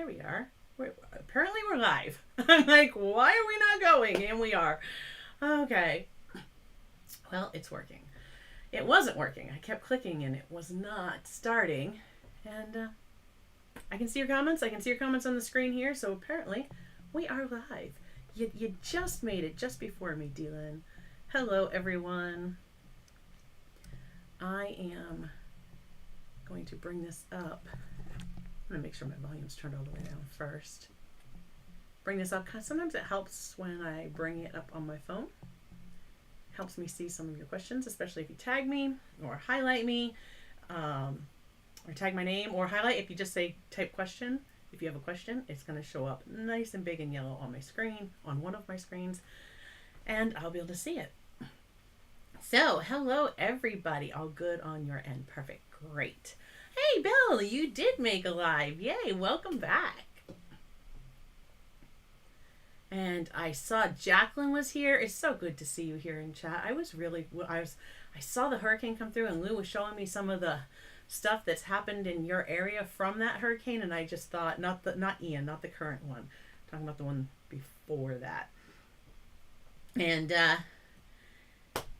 there we are. Apparently we're live. I'm like, why are we not going? And we are. Okay. Well, it's working. It wasn't working. I kept clicking and it was not starting. And I can see your comments. I can see your comments on the screen here. So apparently we are live. You just made it just before me, Dylan. Hello, everyone. I am going to bring this up. I'm going to make sure my volume's turned all the way down first. Bring this up because sometimes it helps when I bring it up on my phone. Helps me see some of your questions, especially if you tag me or highlight me, or tag my name or highlight. If you just say type question, if you have a question, it's going to show up nice and big and yellow on my screen, on one of my screens, and I'll be able to see it. So, hello everybody. All good on your end. Perfect. Great. Hey, Bill, you did make a live. Yay, welcome back. And I saw Jacqueline was here. It's so good to see you here in chat. I saw the hurricane come through and Lou was showing me some of the stuff that's happened in your area from that hurricane, and I just thought, not Ian, not the current one. I'm talking about the one before that. And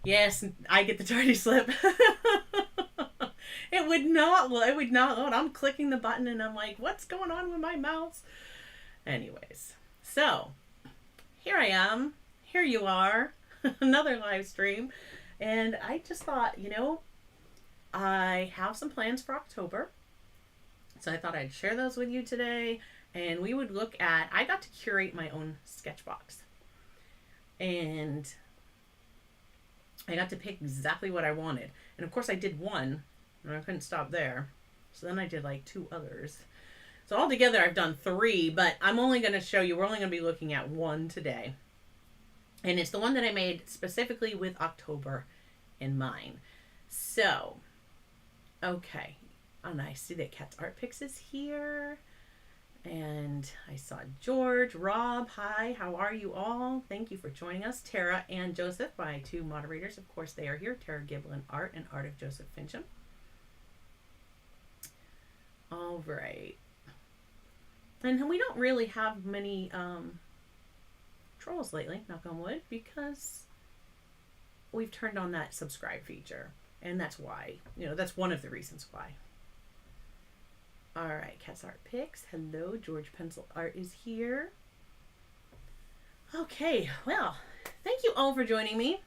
yes, I get the tardy slip. It would not load. I'm clicking the button and I'm like, what's going on with my mouse? Anyways, so here I am. Here you are. Another live stream. And I just thought, I have some plans for October. So I thought I'd share those with you today. And we would look at, I got to curate my own SketchBox. And I got to pick exactly what I wanted. And of course I did one. And I couldn't stop there. So then I did like 2 others. So altogether I've done 3, but I'm only going to show you, we're only going to be looking at 1 today. And it's the one that I made specifically with October in mind. So, okay. And I see that Cat's Art Picks is here. And I saw George, Rob, hi, how are you all? Thank you for joining us. Tara and Joseph, my 2 moderators, of course they are here. Tara Giblin Art and Art of Joseph Fincham. All right. And we don't really have many trolls lately, knock on wood, because we've turned on that subscribe feature. And that's why, that's one of the reasons why. All right, Cat's Art Picks. Hello, George Pencil Art is here. Okay, well, thank you all for joining me.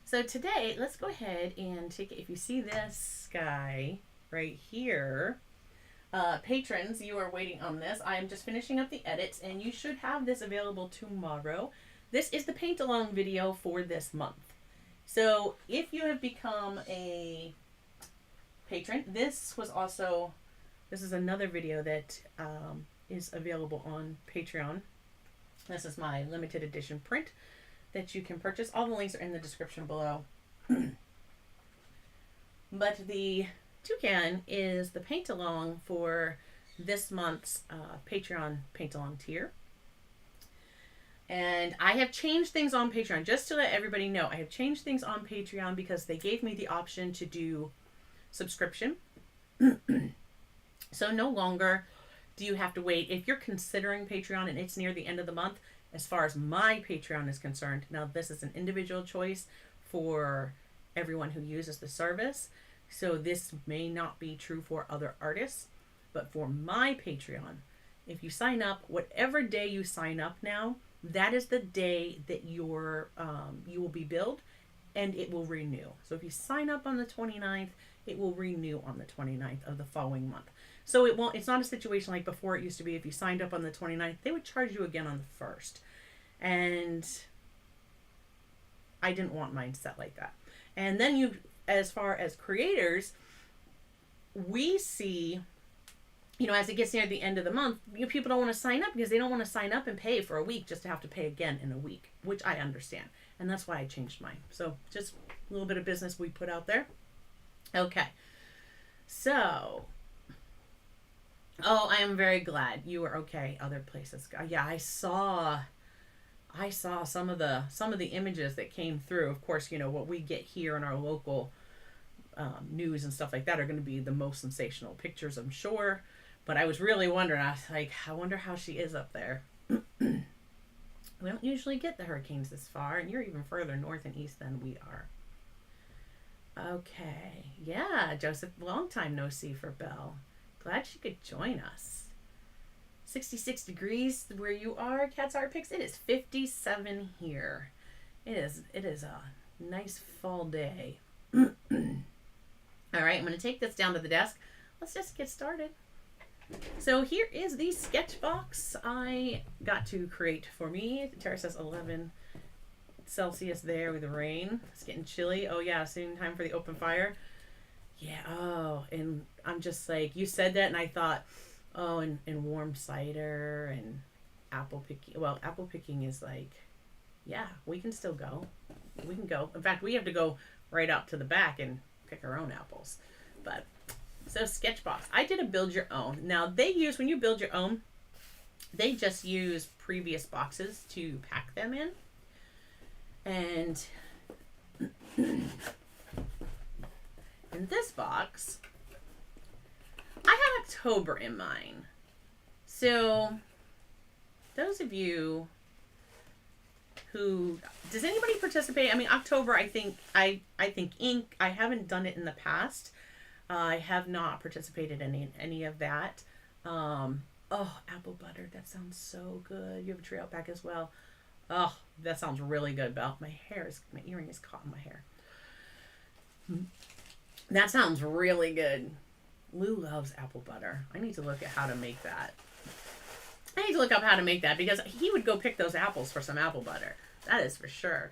So today, let's go ahead and take it. If you see this guy right here, patrons, you are waiting on this. I am just finishing up the edits, and you should have this available tomorrow. This is the paint along video for this month. So if you have become a patron, this is another video that is available on Patreon. This is my limited edition print that you can purchase. All the links are in the description below. But the toucan is the paint along for this month's Patreon paint along tier. And I have changed things on Patreon, just to let everybody know. I have changed things on Patreon because they gave me the option to do subscription. So no longer do you have to wait. If you're considering Patreon and it's near the end of the month, as far as my Patreon is concerned, now this is an individual choice for everyone who uses the service. So this may not be true for other artists, but for my Patreon, if you sign up, whatever day you sign up now, that is the day that you will be billed, and it will renew. So if you sign up on the 29th, it will renew on the 29th of the following month. So it's not a situation like before it used to be. If you signed up on the 29th, they would charge you again on the 1st. And I didn't want mine set like that. And then as far as creators, we see, as it gets near the end of the month, people don't want to sign up because they don't want to sign up and pay for a week just to have to pay again in a week, which I understand. And that's why I changed mine. So just a little bit of business we put out there. Okay. So, I am very glad you were okay. Other places. Yeah, I saw some of the images that came through. Of course, what we get here in our local news and stuff like that are going to be the most sensational pictures, I'm sure. But I was really wondering, I was like, I wonder how she is up there. We don't usually get the hurricanes this far, and you're even further north and east than we are. Okay. Yeah, Joseph, long time no see for Belle. Glad she could join us. 66 degrees where you are, Cat's Art Picks. It is 57 here. It is a nice fall day. All right, I'm going to take this down to the desk. Let's just get started. So here is the SketchBox I got to create for me. Tara says 11 Celsius there with the rain. It's getting chilly. Oh yeah, soon time for the open fire. Yeah, oh, and I'm just like, you said that and I thought, oh, and warm cider and apple picking. Well, apple picking is like, yeah, we can still go. We can go. In fact, we have to go right out to the back and pick our own apples. But, so SketchBox. I did a build your own. Now, they use, when you build your own, they just use previous boxes to pack them in. And in this box, I had October in mind. So, those of you who, does anybody participate? I mean, October, I think ink, I haven't done it in the past. I have not participated in any of that. Oh, apple butter, that sounds so good. You have a tree out back as well. Oh, that sounds really good, Belle. My earring is caught in my hair. That sounds really good. Lou loves apple butter. I need to look at how to make that. I need to look up how to make that because he would go pick those apples for some apple butter. That is for sure.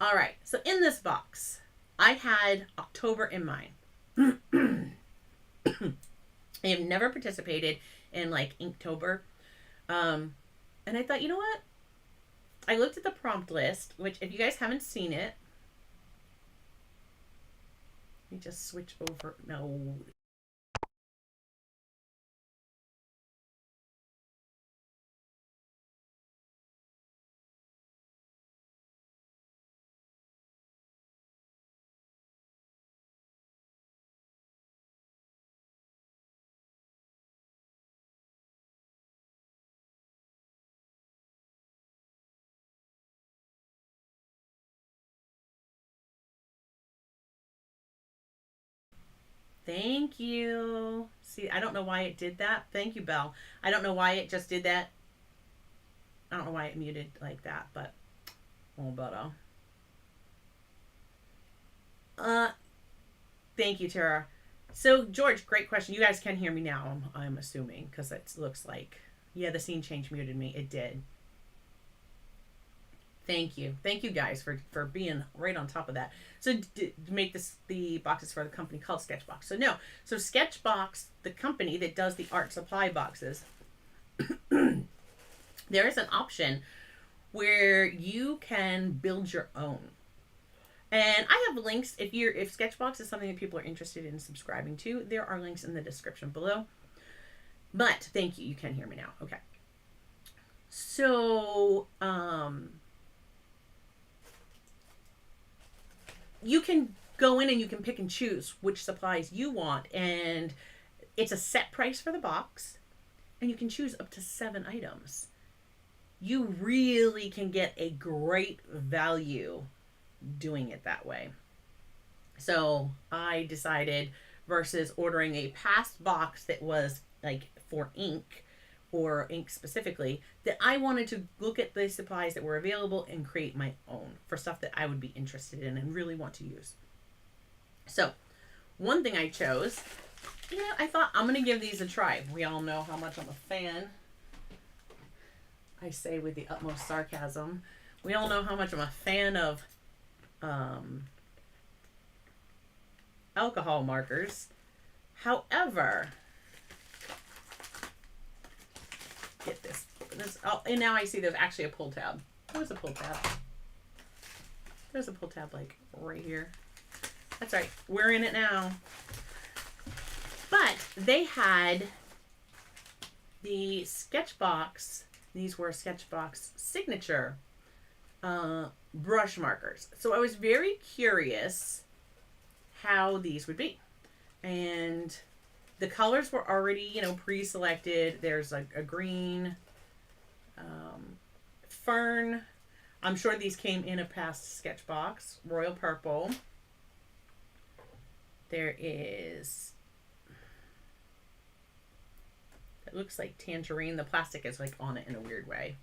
All right. So in this box, I had October in mind. I have never participated in like Inktober. And I thought, you know what? I looked at the prompt list, which if you guys haven't seen it, let me just switch over. No. Thank you. See, I don't know why it did that. Thank you, Belle. I don't know why it just did that. I don't know why it muted like that, but thank you, Tara. So, George, great question. You guys can hear me now, I'm assuming, because it looks like, yeah, the scene change muted me. It did. Thank you. Thank you guys for being right on top of that. So to make this the boxes for the company called SketchBox. So no. So SketchBox, the company that does the art supply boxes, there is an option where you can build your own. And I have links if SketchBox is something that people are interested in subscribing to, there are links in the description below. But thank you. You can hear me now. Okay. So, you can go in and you can pick and choose which supplies you want, and it's a set price for the box, and you can choose up to 7 items. You really can get a great value doing it that way. So I decided, versus ordering a past box that was like for ink or ink specifically, that I wanted to look at the supplies that were available and create my own for stuff that I would be interested in and really want to use. So one thing I chose, I thought I'm going to give these a try. We all know how much I'm a fan. I say with the utmost sarcasm. We all know how much I'm a fan of alcohol markers. However, get this. And now I see there's actually a pull tab. Where's a pull tab? There's a pull tab like right here. That's right. We're in it now. But they had the SketchBox. These were SketchBox signature brush markers. So I was very curious how these would be. And the colors were already, pre-selected. There's a green, fern. I'm sure these came in a past SketchBox. Royal purple. There is, it looks like tangerine. The plastic is like on it in a weird way.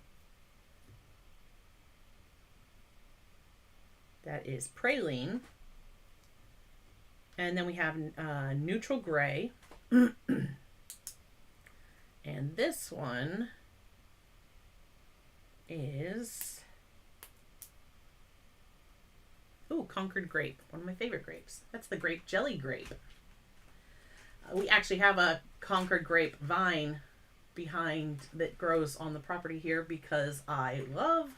That is praline. And then we have neutral gray. And this one is, ooh, Concord grape. One of my favorite grapes. That's the grape jelly grape. We actually have a Concord grape vine behind that grows on the property here because I love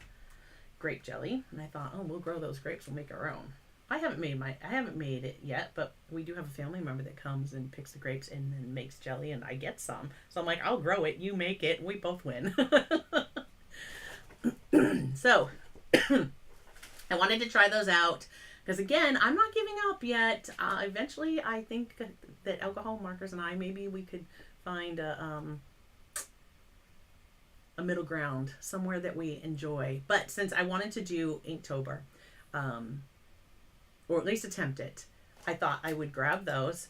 grape jelly. And I thought, oh, we'll grow those grapes. We'll make our own. I haven't made it yet, but we do have a family member that comes and picks the grapes and then makes jelly, and I get some. So I'm like, I'll grow it, you make it, we both win. So I wanted to try those out because, again, I'm not giving up yet. Eventually, I think that alcohol markers and I, maybe we could find a middle ground, somewhere that we enjoy. But since I wanted to do Inktober, or at least attempt it, I thought I would grab those.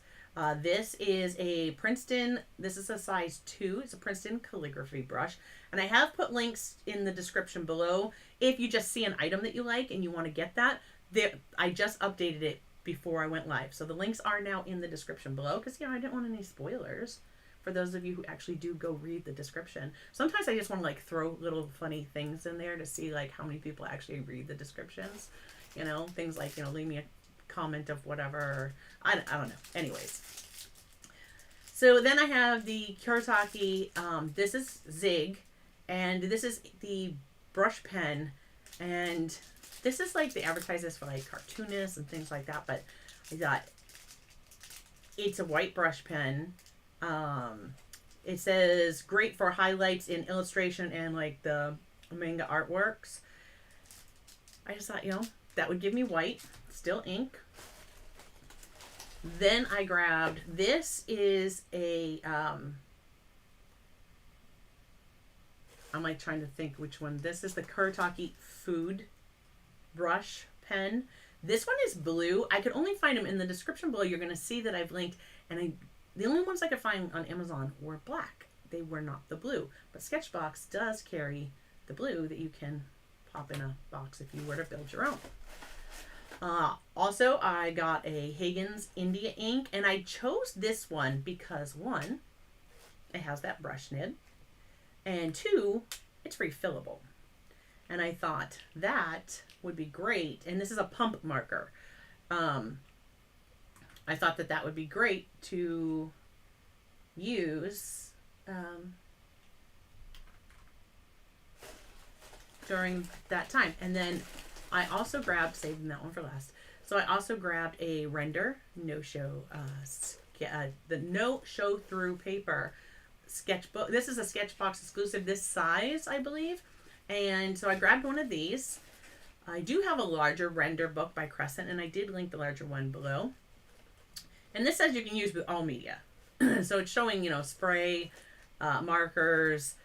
This is a Princeton, this is a size 2. It's a Princeton calligraphy brush. And I have put links in the description below if you just see an item that you like and you want to get that. I just updated it before I went live. So the links are now in the description below because, I didn't want any spoilers for those of you who actually do go read the description. Sometimes I just want to like throw little funny things in there to see like how many people actually read the descriptions. Things like, leave me a comment of whatever. I don't know. Anyways. So then I have the Kuretake. This is Zig. And this is the brush pen. And this is like, they advertise this for like cartoonists and things like that. But I thought, it's a white brush pen. It says, great for highlights in illustration and like the manga artworks. I just thought, that would give me white, still ink. Then I grabbed, this is a, I'm like trying to think which one. This is the Kuretake food brush pen. This one is blue. I could only find them in the description below. You're going to see that I've linked, and the only ones I could find on Amazon were black. They were not the blue. But SketchBox does carry the blue that you can pop in a box if you were to build your own. Also, I got a Hagen's India ink, and I chose this one because, one, it has that brush nib, and two, it's refillable. And I thought that would be great, and this is a pump marker. I thought that would be great to use during that time. And then I also grabbed, saving that one for last, so I also grabbed a Render no-show, the no show through paper sketchbook. This is a SketchBox exclusive, this size, I believe. And so I grabbed one of these. I do have a larger Render book by Crescent, and I did link the larger one below. And this says you can use with all media. So it's showing, spray, markers.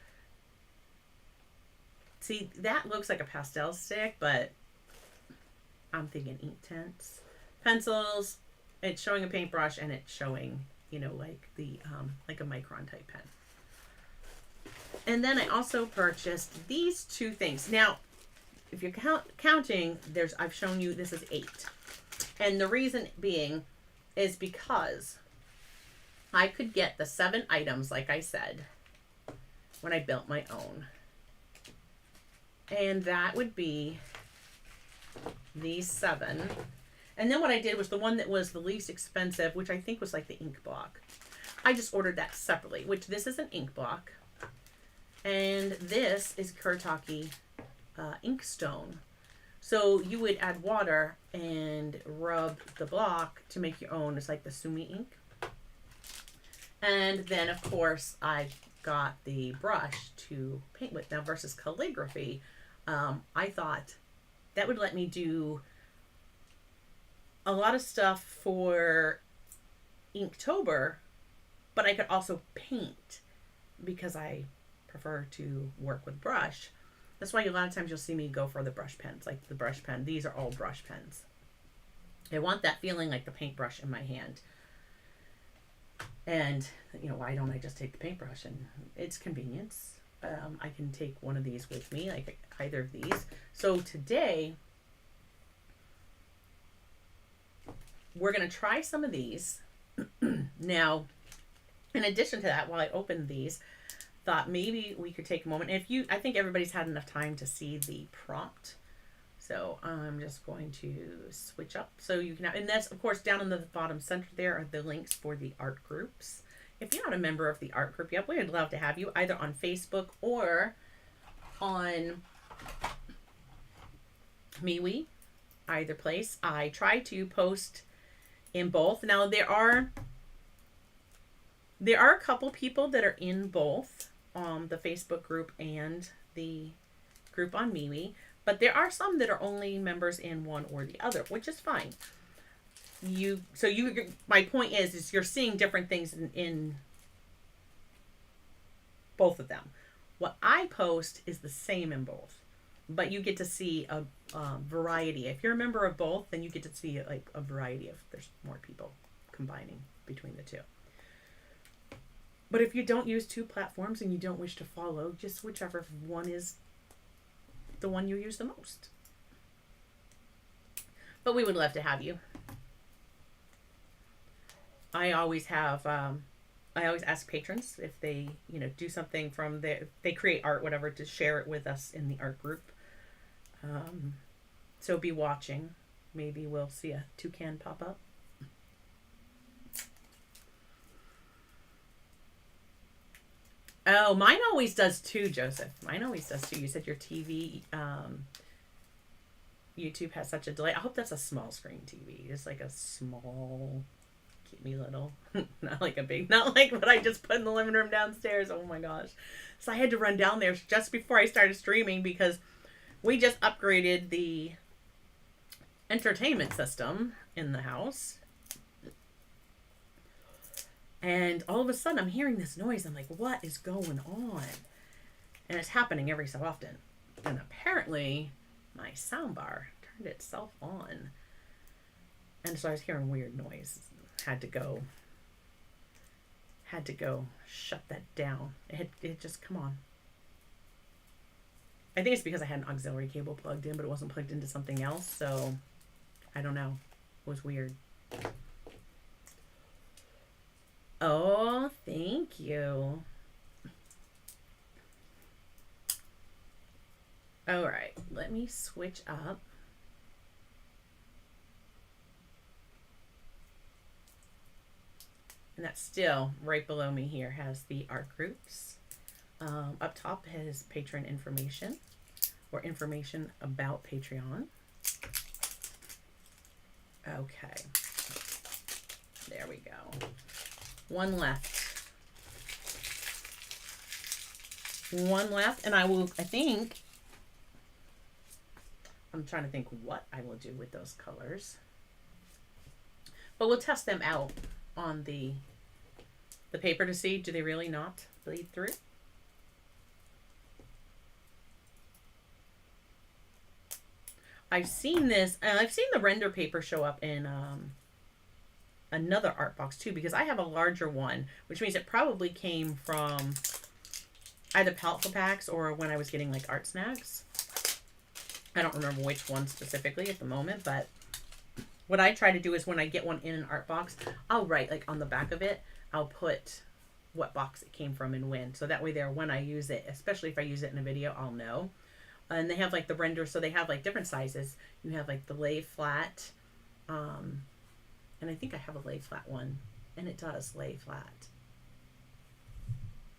See, that looks like a pastel stick, but I'm thinking ink tints. Pencils, it's showing a paintbrush, and it's showing, like the, like a micron type pen. And then I also purchased these two things. Now, if you're counting, I've shown you, this is 8. And the reason being is because I could get the 7 items, like I said, when I built my own. And that would be these 7. And then what I did was the one that was the least expensive, which I think was like the ink block. I just ordered that separately, which this is an ink block. And this is Kuretake Inkstone. So you would add water and rub the block to make your own. It's like the Sumi ink. And then, of course, I got the brush to paint with. Now, versus calligraphy, I thought that would let me do a lot of stuff for Inktober but I could also paint because I prefer to work with brush. That's why a lot of times you'll see me go for the brush pens, like the brush pen. These are all brush pens. I want that feeling like the paintbrush in my hand. And, you know, why don't I just take the paintbrush? And it's convenience. I can take one of these with me, like either of these. So today, we're going to try some of these. Now, in addition to that, while I opened these, thought maybe we could take a moment. I think everybody's had enough time to see the prompt. So I'm just going to switch up so you can, and that's of course down in the bottom center there are the links for the art groups. If you're not a member of the art group yet, we'd love to have you either on Facebook or on MeWe, either place. I try to post in both. Now there are a couple people that are in both the Facebook group and the group on MeWe. But there are some that are only members in one or the other, which is fine. My point is you're seeing different things in both of them. What I post is the same in both, but you get to see a variety. If you're a member of both, then you get to see like a variety of, there's more people combining between the two. But if you don't use two platforms and you don't wish to follow, just whichever one is the one you use the most. But we would love to have you. I always have, I always ask patrons if they, do something from they create art, whatever, to share it with us in the art group. So be watching. Maybe we'll see a toucan pop up. Oh, mine always does too, Joseph. Mine always does too. You said your TV, YouTube has such a delay. I hope that's a small screen TV. Just like a small, keep me little. Not like a big, not like what I just put in the living room downstairs. Oh my gosh. So I had to run down there just before I started streaming because we just upgraded the entertainment system in the house. And all of a sudden, I'm hearing this noise. I'm like, what is going on? And it's happening every so often. And apparently, my soundbar turned itself on. And so I was hearing weird noise. Had to go shut that down. It just, come on. I think it's because I had an auxiliary cable plugged in, but it wasn't plugged into something else. So, I don't know. It was weird. Oh, thank you. All right, let me switch up. And that's still right below me here has the art groups. Up top has patron information or information about Patreon. Okay, there we go. One left. And I'm trying to think what I will do with those colors. But we'll test them out on the paper to see, do they really not bleed through? I've seen this, and I've seen the render paper show up in, another art box too, because I have a larger one, which means it probably came from either Palette Packs or when I was getting like art snacks. I don't remember which one specifically at the moment, but what I try to do is when I get one in an art box, I'll write like on the back of it, I'll put what box it came from and when. So that way there, when I use it, especially if I use it in a video, I'll know. And they have like the render, so they have like different sizes. You have like the lay flat, and I think I have a lay flat one, and it does lay flat.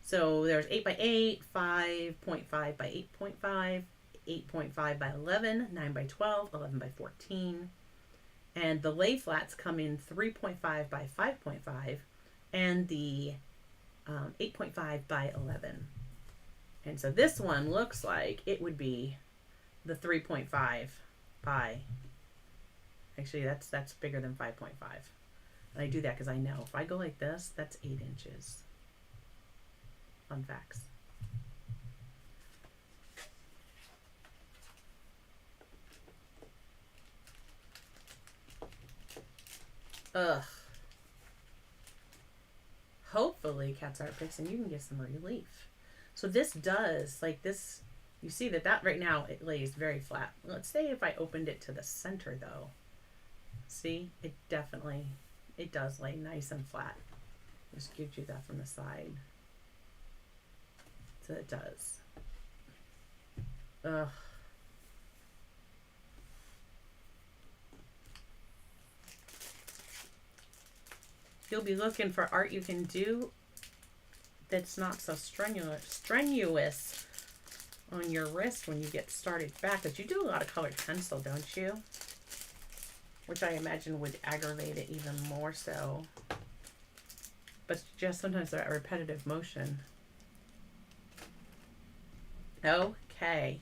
So there's 8x8, 5.5 by 8.5, 8.5 by 11, 9 by 12, 11 by 14. And the lay flats come in 3.5 by 5.5, and the 8.5 by 11. And so this one looks like it would be the 3.5 by, actually that's bigger than 5.5. And I do that because I know if I go like this, that's 8 inches. Fun facts. Ugh. Hopefully cats aren't picks and you can get some relief. So this does, like this, you see that right now it lays very flat. Let's say if I opened it to the center though. See, it does lay nice and flat. Just gives you that from the side. So it does. Ugh. You'll be looking for art you can do that's not so strenuous on your wrist when you get started back. Because you do a lot of colored pencil, don't you? Which I imagine would aggravate it even more so. But just sometimes that repetitive motion. Okay.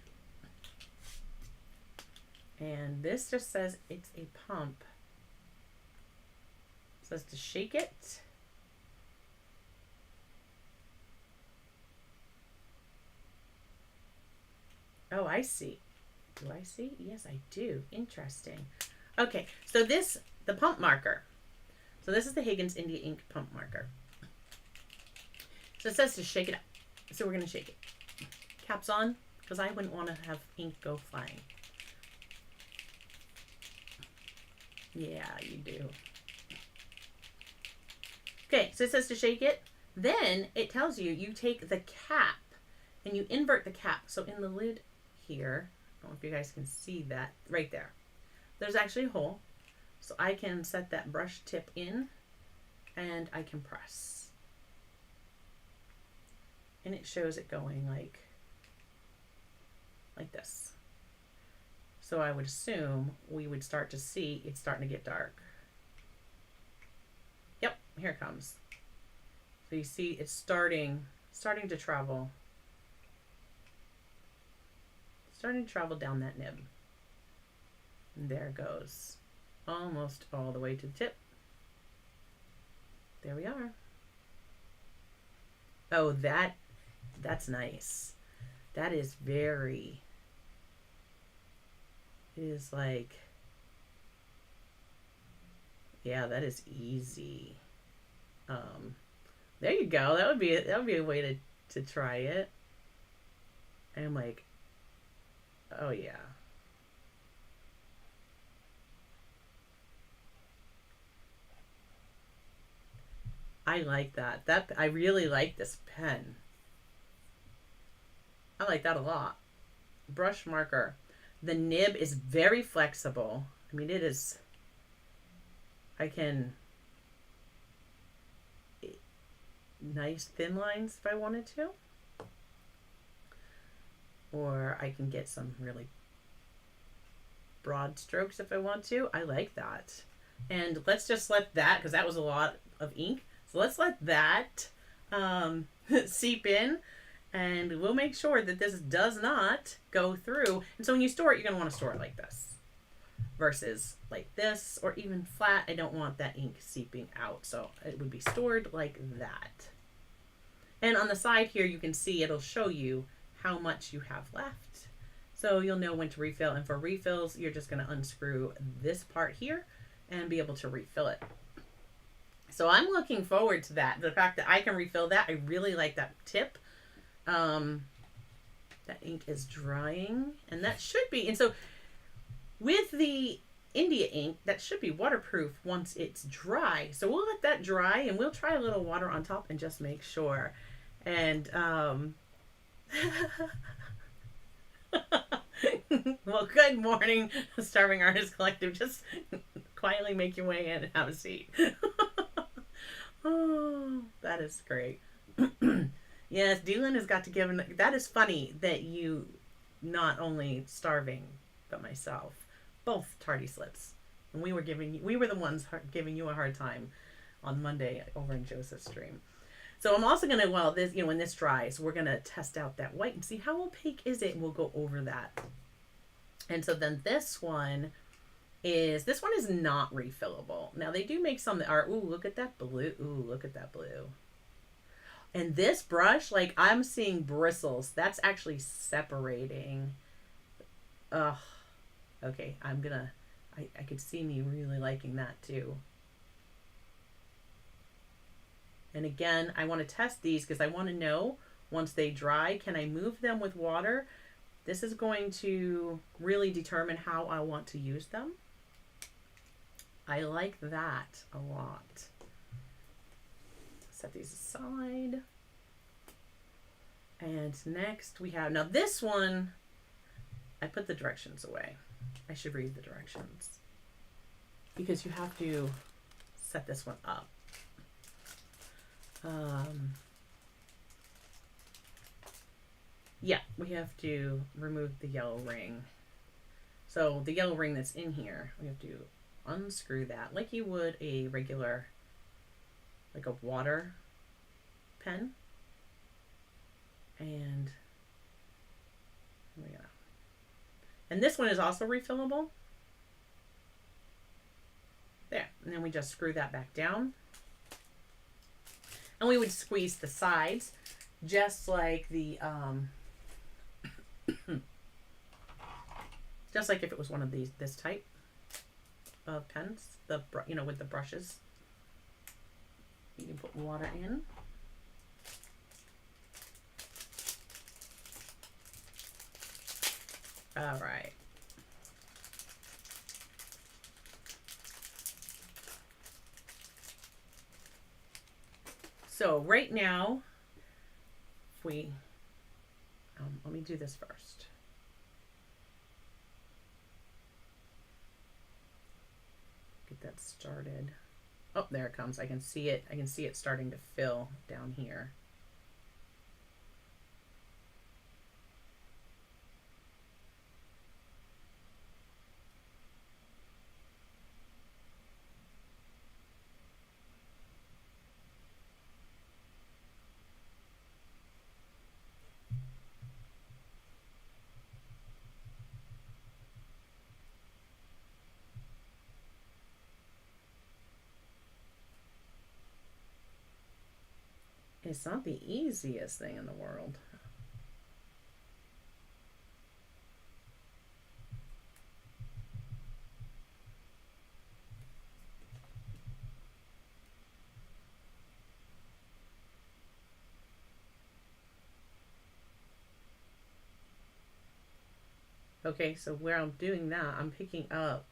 And this just says it's a pump. It says to shake it. Oh, I see. Do I see? Yes, I do. Interesting. Okay, so the pump marker. So this is the Higgins India ink pump marker. So it says to shake it up. So we're going to shake it. Caps on, because I wouldn't want to have ink go flying. Yeah, you do. Okay, so it says to shake it. Then it tells you, you take the cap and you invert the cap. So in the lid here, I don't know if you guys can see that right there. There's actually a hole. So I can set that brush tip in and I can press. And it shows it going like this. So I would assume we would start to see it's starting to get dark. Yep, here it comes. So you see it's starting to travel. Starting to travel down that nib. And there it goes. Almost all the way to the tip. There we are. Oh, that's nice. That is very, it is like, yeah, that is easy. There you go. That would be a way to try it. And I'm like, oh yeah. I like that. I really like this pen. I like that a lot. Brush marker. The nib is very flexible. I mean, it is, nice thin lines if I wanted to. Or I can get some really broad strokes if I want to. I like that. And let's just let that, because that was a lot of ink. So let's let that seep in, and we'll make sure that this does not go through. And so when you store it, you're going to want to store it like this versus like this or even flat. I don't want that ink seeping out. So it would be stored like that. And on the side here, you can see it'll show you how much you have left. So you'll know when to refill. And for refills, you're just going to unscrew this part here and be able to refill it. So I'm looking forward to that. The fact that I can refill that, I really like that tip. That ink is drying, and that should be, and so with the India ink, that should be waterproof once it's dry. So we'll let that dry, and we'll try a little water on top and just make sure. And well, good morning, Starving Artist Collective. Just quietly make your way in and have a seat. Oh, that is great. Yes, Dylan has got to give him, that is funny that you, not only Starving, but myself, both tardy slips. And we were the ones giving you a hard time on Monday over in Joseph's stream. So I'm also going to, well, this, when this dries, we're going to test out that white and see how opaque is it, and we'll go over that. And so then this one is this one is not refillable. Now they do make some that are, ooh, look at that blue. Ooh, look at that blue. And this brush, like I'm seeing bristles. That's actually separating. Ugh. Okay, I could see me really liking that too. And again, I want to test these because I want to know once they dry, can I move them with water? This is going to really determine how I want to use them. I like that a lot. Set these aside. And next we have, now this one, I put the directions away. I should read the directions. Because you have to set this one up. Yeah, we have to remove the yellow ring. So the yellow ring that's in here, we have to unscrew that like you would a regular, like a water pen. And here we go. And this one is also refillable. There, and then we just screw that back down. And we would squeeze the sides just like the just like if it was one of these, this type of pens, with the brushes. You can put water in. All right. So right now, if we, let me do this first. Get that started. Oh, there it comes. I can see it. I can see it starting to fill down here. It's not the easiest thing in the world. Okay, so where I'm doing that, I'm picking up,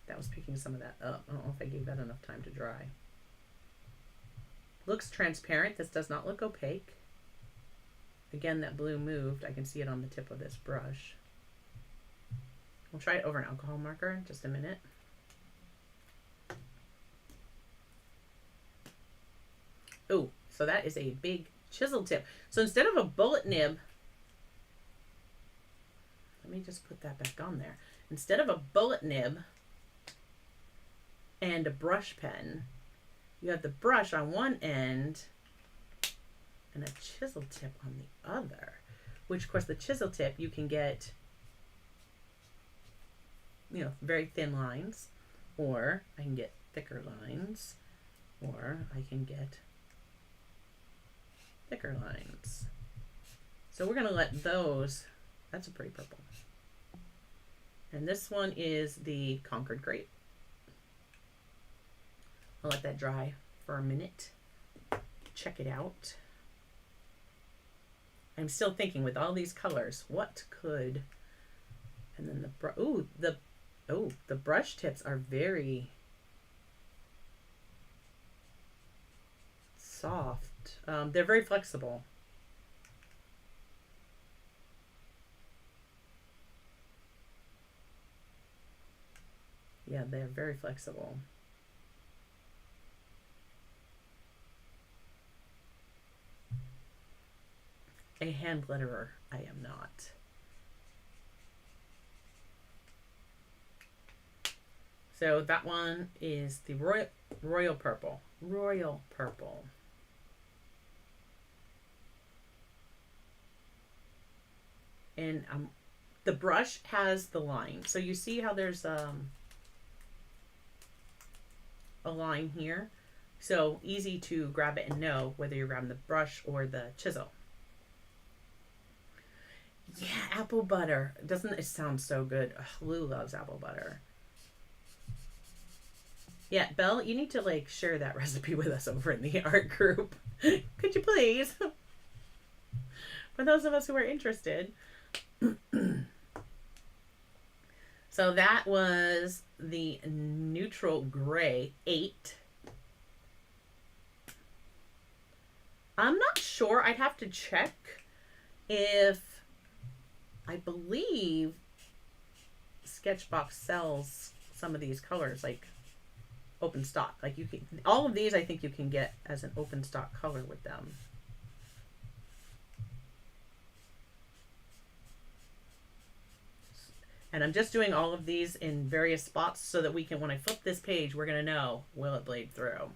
that was picking some of that up. I don't know if I gave that enough time to dry. Looks transparent. This does not look opaque. Again, that blue moved. I can see it on the tip of this brush. We'll try it over an alcohol marker in just a minute. Oh, so that is a big chisel tip. So instead of a bullet nib, let me just put that back on there. Instead of a bullet nib and a brush pen, you have the brush on one end and a chisel tip on the other, which of course the chisel tip you can get, very thin lines, or I can get thicker lines, or I can get thicker lines. So we're going to let those, that's a pretty purple. And this one is the Concord Grape. I'll let that dry for a minute. Check it out. I'm still thinking with all these colors, what could, and then the brush tips are very soft. They're very flexible. Yeah, they're very flexible. A hand letterer, I am not. So that one is the Royal Purple. Royal Purple. And the brush has the line. So you see how there's a line here. So easy to grab it and know whether you're grabbing the brush or the chisel. Yeah, apple butter. Doesn't it sound so good? Ugh, Lou loves apple butter. Yeah, Belle, you need to like share that recipe with us over in the art group. Could you please? For those of us who are interested. So that was the neutral gray 8. I'm not sure. I'd have to check if, I believe SketchBox sells some of these colors like open stock. Like you can, all of these I think you can get as an open stock color with them. And I'm just doing all of these in various spots so that we can, when I flip this page, we're going to know, will it blade through?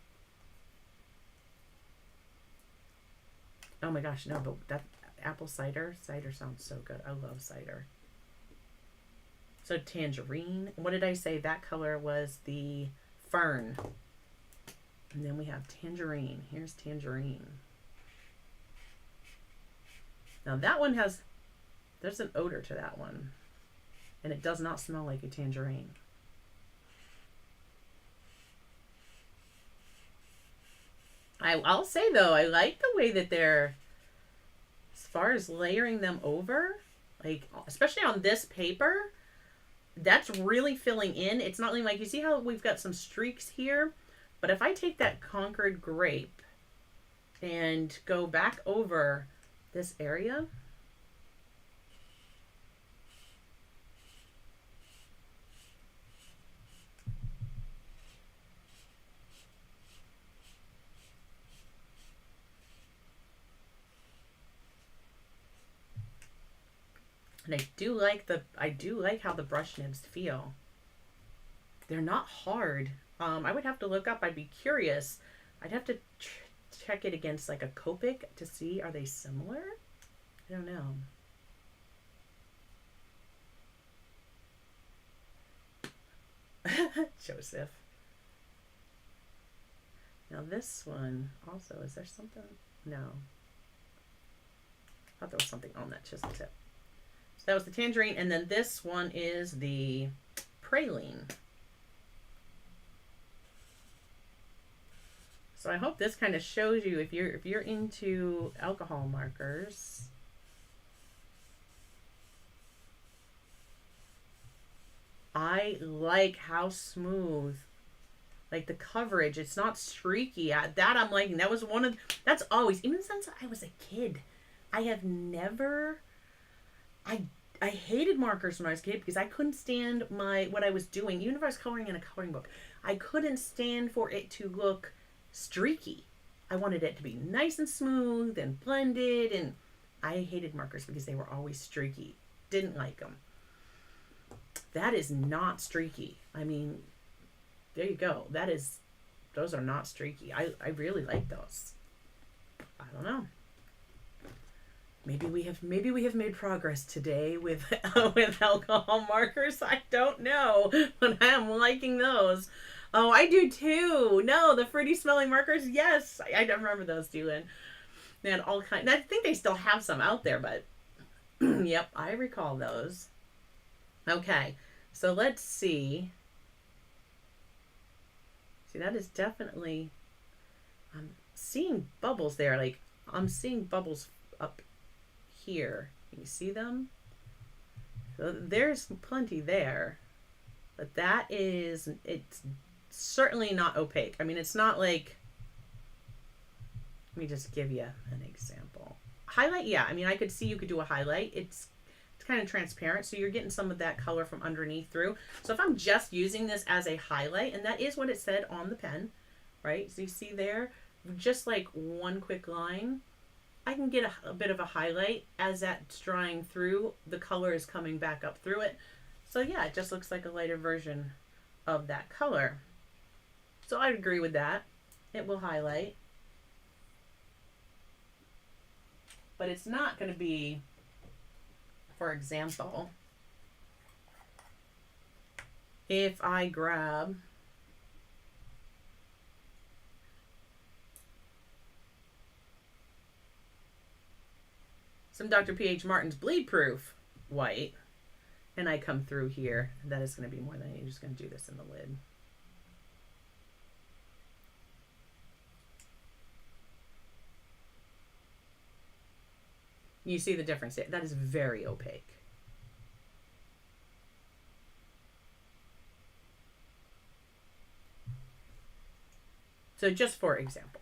Oh my gosh, no, but that apple cider sounds so good. I love cider. So tangerine, what did I say? That color was the fern. And then we have tangerine. Here's tangerine. Now that one has, there's an odor to that one. And it does not smell like a tangerine. I'll say though, I like the way that they're, as far as layering them over, like especially on this paper, that's really filling in. It's not like, you see how we've got some streaks here, but if I take that Concord grape and go back over this area, and I do like how the brush nibs feel. They're not hard. I would have to look up. I'd be curious. I'd have to check it against like a Copic to see, are they similar? I don't know. Joseph. Now this one also, is there something? No. I thought there was something on that chisel tip. So that was the tangerine, and then this one is the praline. So I hope this kind of shows you if you're into alcohol markers. I like how smooth, like the coverage. It's not streaky. That I'm liking. That was one of, that's always, even since I was a kid, I have never, I hated markers when I was a kid because I couldn't stand what I was doing. Even if I was coloring in a coloring book, I couldn't stand for it to look streaky. I wanted it to be nice and smooth and blended, and I hated markers because they were always streaky. Didn't like them. That is not streaky. I mean, there you go. Those are not streaky. I really like those. I don't know. Maybe we have made progress today with with alcohol markers. I don't know, but I am liking those. Oh, I do too. No, the fruity smelling markers. Yes, I don't remember those, Dylan. They had all kinds. I think they still have some out there, but yep, I recall those. Okay, so let's see. See, that is definitely. I'm seeing bubbles there. Like I'm seeing bubbles up here. Can you see them? So there's plenty there, but it's certainly not opaque. I mean, it's not like, let me just give you an example. Highlight, yeah. I mean, I could see you could do a highlight. It's kind of transparent, so you're getting some of that color from underneath through. So if I'm just using this as a highlight, and that is what it said on the pen, right? So you see there, just like one quick line, I can get a bit of a highlight as that's drying through. The color is coming back up through it. So yeah, it just looks like a lighter version of that color. So I agree with that. It will highlight. But it's not going to be, for example, if I grab some Dr. P.H. Martin's bleed proof white, and I come through here, that is going to be more than you're just going to do this in the lid. You see the difference there? That is very opaque. So just for example,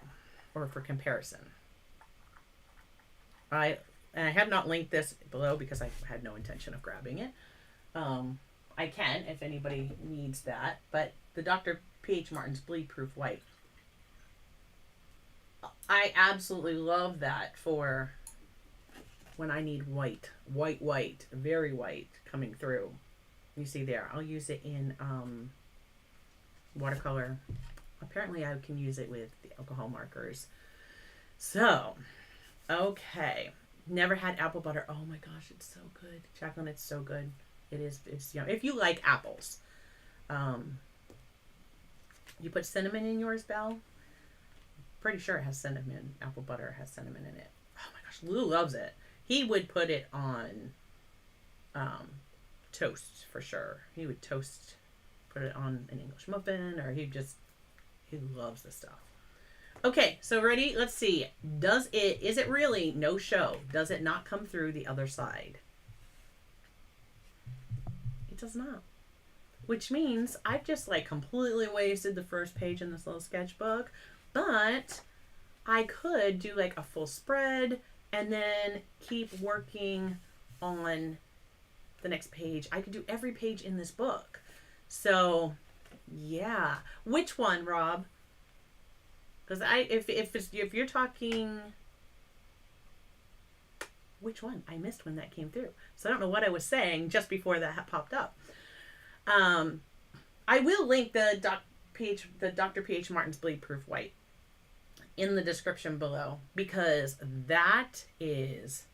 or for comparison, I have not linked this below because I had no intention of grabbing it. I can if anybody needs that, but the Dr. P.H. Martin's Bleed Proof White, I absolutely love that for when I need white, very white coming through. You see there, I'll use it in watercolor. Apparently I can use it with the alcohol markers. So, okay. Never had apple butter. Oh my gosh, it's so good. Jacqueline, it's so good. It is, it's, you know, if you like apples. You put cinnamon in yours, Belle? Pretty sure it has cinnamon. Apple butter has cinnamon in it. Oh my gosh, Lou loves it. He would put it on toast for sure. He would toast, put it on an English muffin, or he loves this stuff. Okay, so ready? Let's see. Is it really no show? Does it not come through the other side? It does not. Which means I've just like completely wasted the first page in this little sketchbook, but I could do like a full spread and then keep working on the next page. I could do every page in this book. So yeah. Which one, Rob? Because if you're talking, which one? I missed when that came through. So I don't know what I was saying just before that popped up. I will link the Dr. P.H. Martin's Bleed Proof White in the description below, because that is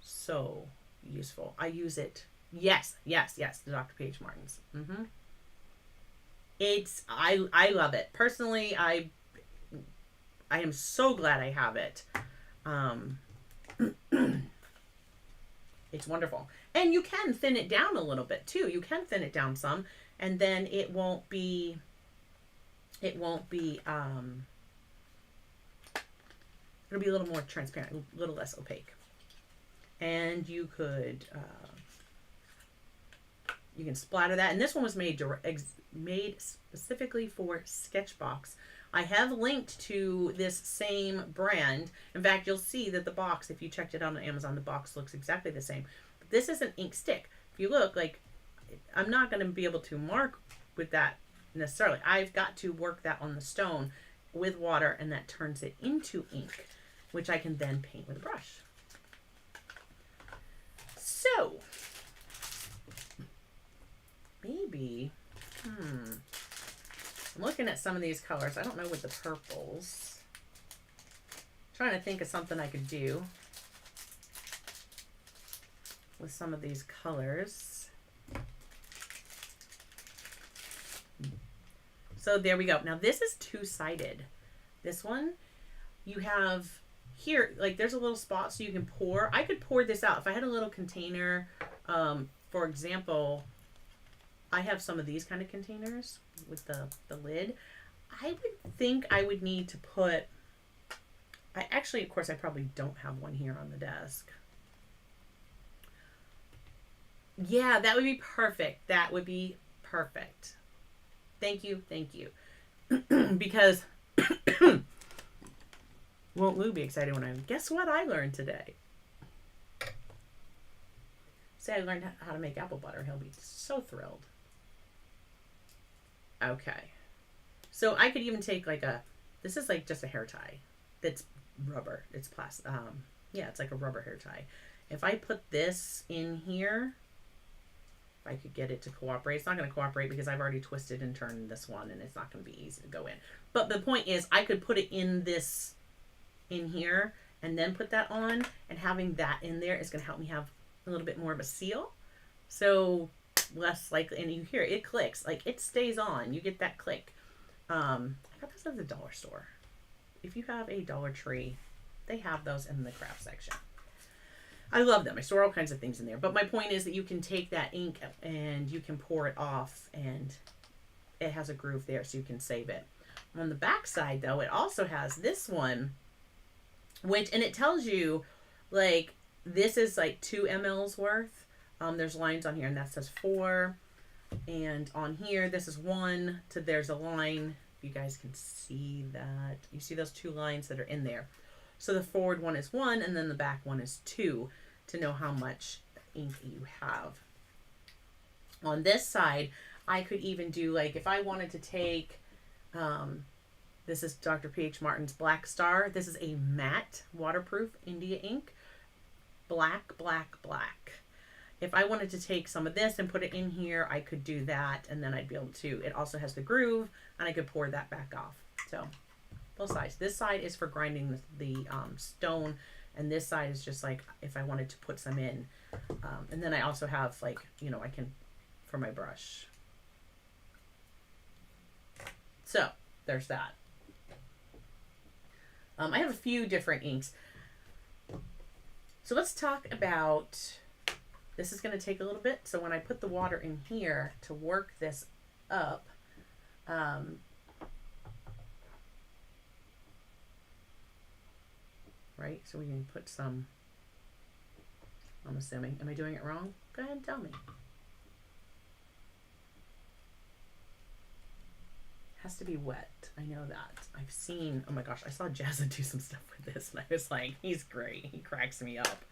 so useful. I use it. Yes, the Dr. P.H. Martin's. I love it. Personally, I am so glad I have it. It's wonderful. And you can thin it down a little bit too. You can thin it down some, and then it'll be a little more transparent, a little less opaque. And you could you can splatter that. And this one was made specifically for SketchBox. I have linked to this same brand. In fact, you'll see that the box, if you checked it out on Amazon, the box looks exactly the same. But this is an ink stick. If you look, like, I'm not going to be able to mark with that necessarily. I've got to work that on the stone with water, and that turns it into ink, which I can then paint with a brush. So, maybe, I'm looking at some of these colors. I don't know with the purples. I'm trying to think of something I could do with some of these colors. So there we go. Now this is two-sided. This one, you have here, like there's a little spot so you can pour. I could pour this out. If I had a little container, for example, I have some of these kind of containers with the lid. I would think I would need to put, of course, I probably don't have one here on the desk. Yeah, that would be perfect. That would be perfect. Thank you. Because won't Lou be excited when guess what I learned today? Say I learned how to make apple butter. He'll be so thrilled. Okay. So I could even take like this is like just a hair tie. That's rubber. It's plastic. Yeah, it's like a rubber hair tie. If I put this in here, if I could get it to cooperate. It's not going to cooperate because I've already twisted and turned this one, and it's not going to be easy to go in. But the point is, I could put it in here, and then put that on, and having that in there is going to help me have a little bit more of a seal. So less likely, and you hear it, it clicks, like it stays on. You get that click. I got this at the dollar store. If you have a Dollar Tree, they have those in the craft section. I love them. I store all kinds of things in there. But my point is that you can take that ink and you can pour it off, and it has a groove there so you can save it. On the back side, though, it also has this one, and it tells you, like, this is like 2 mLs worth. There's lines on here, and that says 4. And on here, this is 1. There's a line. You guys can see that. You see those 2 lines that are in there. So the forward one is 1, and then the back one is 2, to know how much ink you have. On this side, I could even do, like, if I wanted to take, this is Dr. P.H. Martin's Black Star. This is a matte waterproof India ink. Black, black, black. If I wanted to take some of this and put it in here, I could do that, and then I'd be able to. It also has the groove, and I could pour that back off. So both sides. This side is for grinding the stone, and this side is just like if I wanted to put some in. And then I also have, like, you know, I can, for my brush. So there's that. I have a few different inks. So let's talk about, this is going to take a little bit. So when I put the water in here to work this up, right? So we can put some, I'm assuming. Am I doing it wrong? Go ahead and tell me. Has to be wet. I know that. I've seen, oh my gosh, I saw Jazza do some stuff with this, and I was like, he's great. He cracks me up.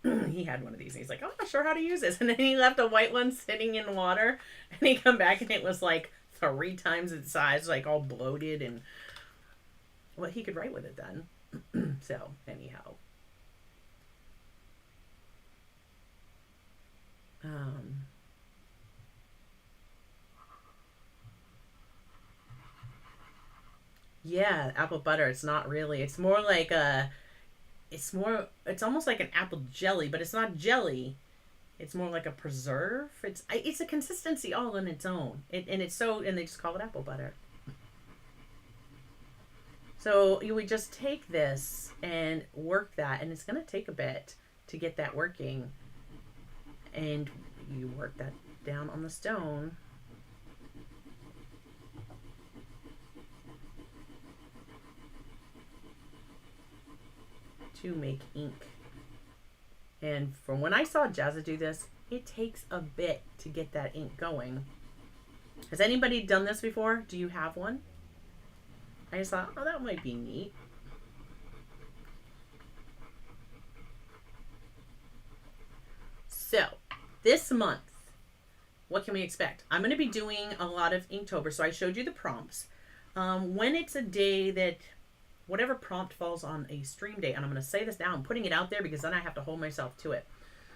He had one of these, and he's like, I'm not sure how to use this. And then he left a white one sitting in water, and he come back, and it was like 3 times its size, like all bloated, and well, he could write with it then. So anyhow, yeah, apple butter. It's not really. It's more like a. It's almost like an apple jelly, but it's not jelly. It's more like a preserve. It's a consistency all on its own. And they just call it apple butter. So you would just take this and work that, and it's going to take a bit to get that working. And you work that down on the stone. To make ink. And from when I saw Jazza do this, it takes a bit to get that ink going. Has anybody done this before? Do you have one? I just thought, oh, that might be neat. So, this month, what can we expect? I'm going to be doing a lot of Inktober, so I showed you the prompts. When it's a day that whatever prompt falls on a stream day, and I'm going to say this now, I'm putting it out there because then I have to hold myself to it.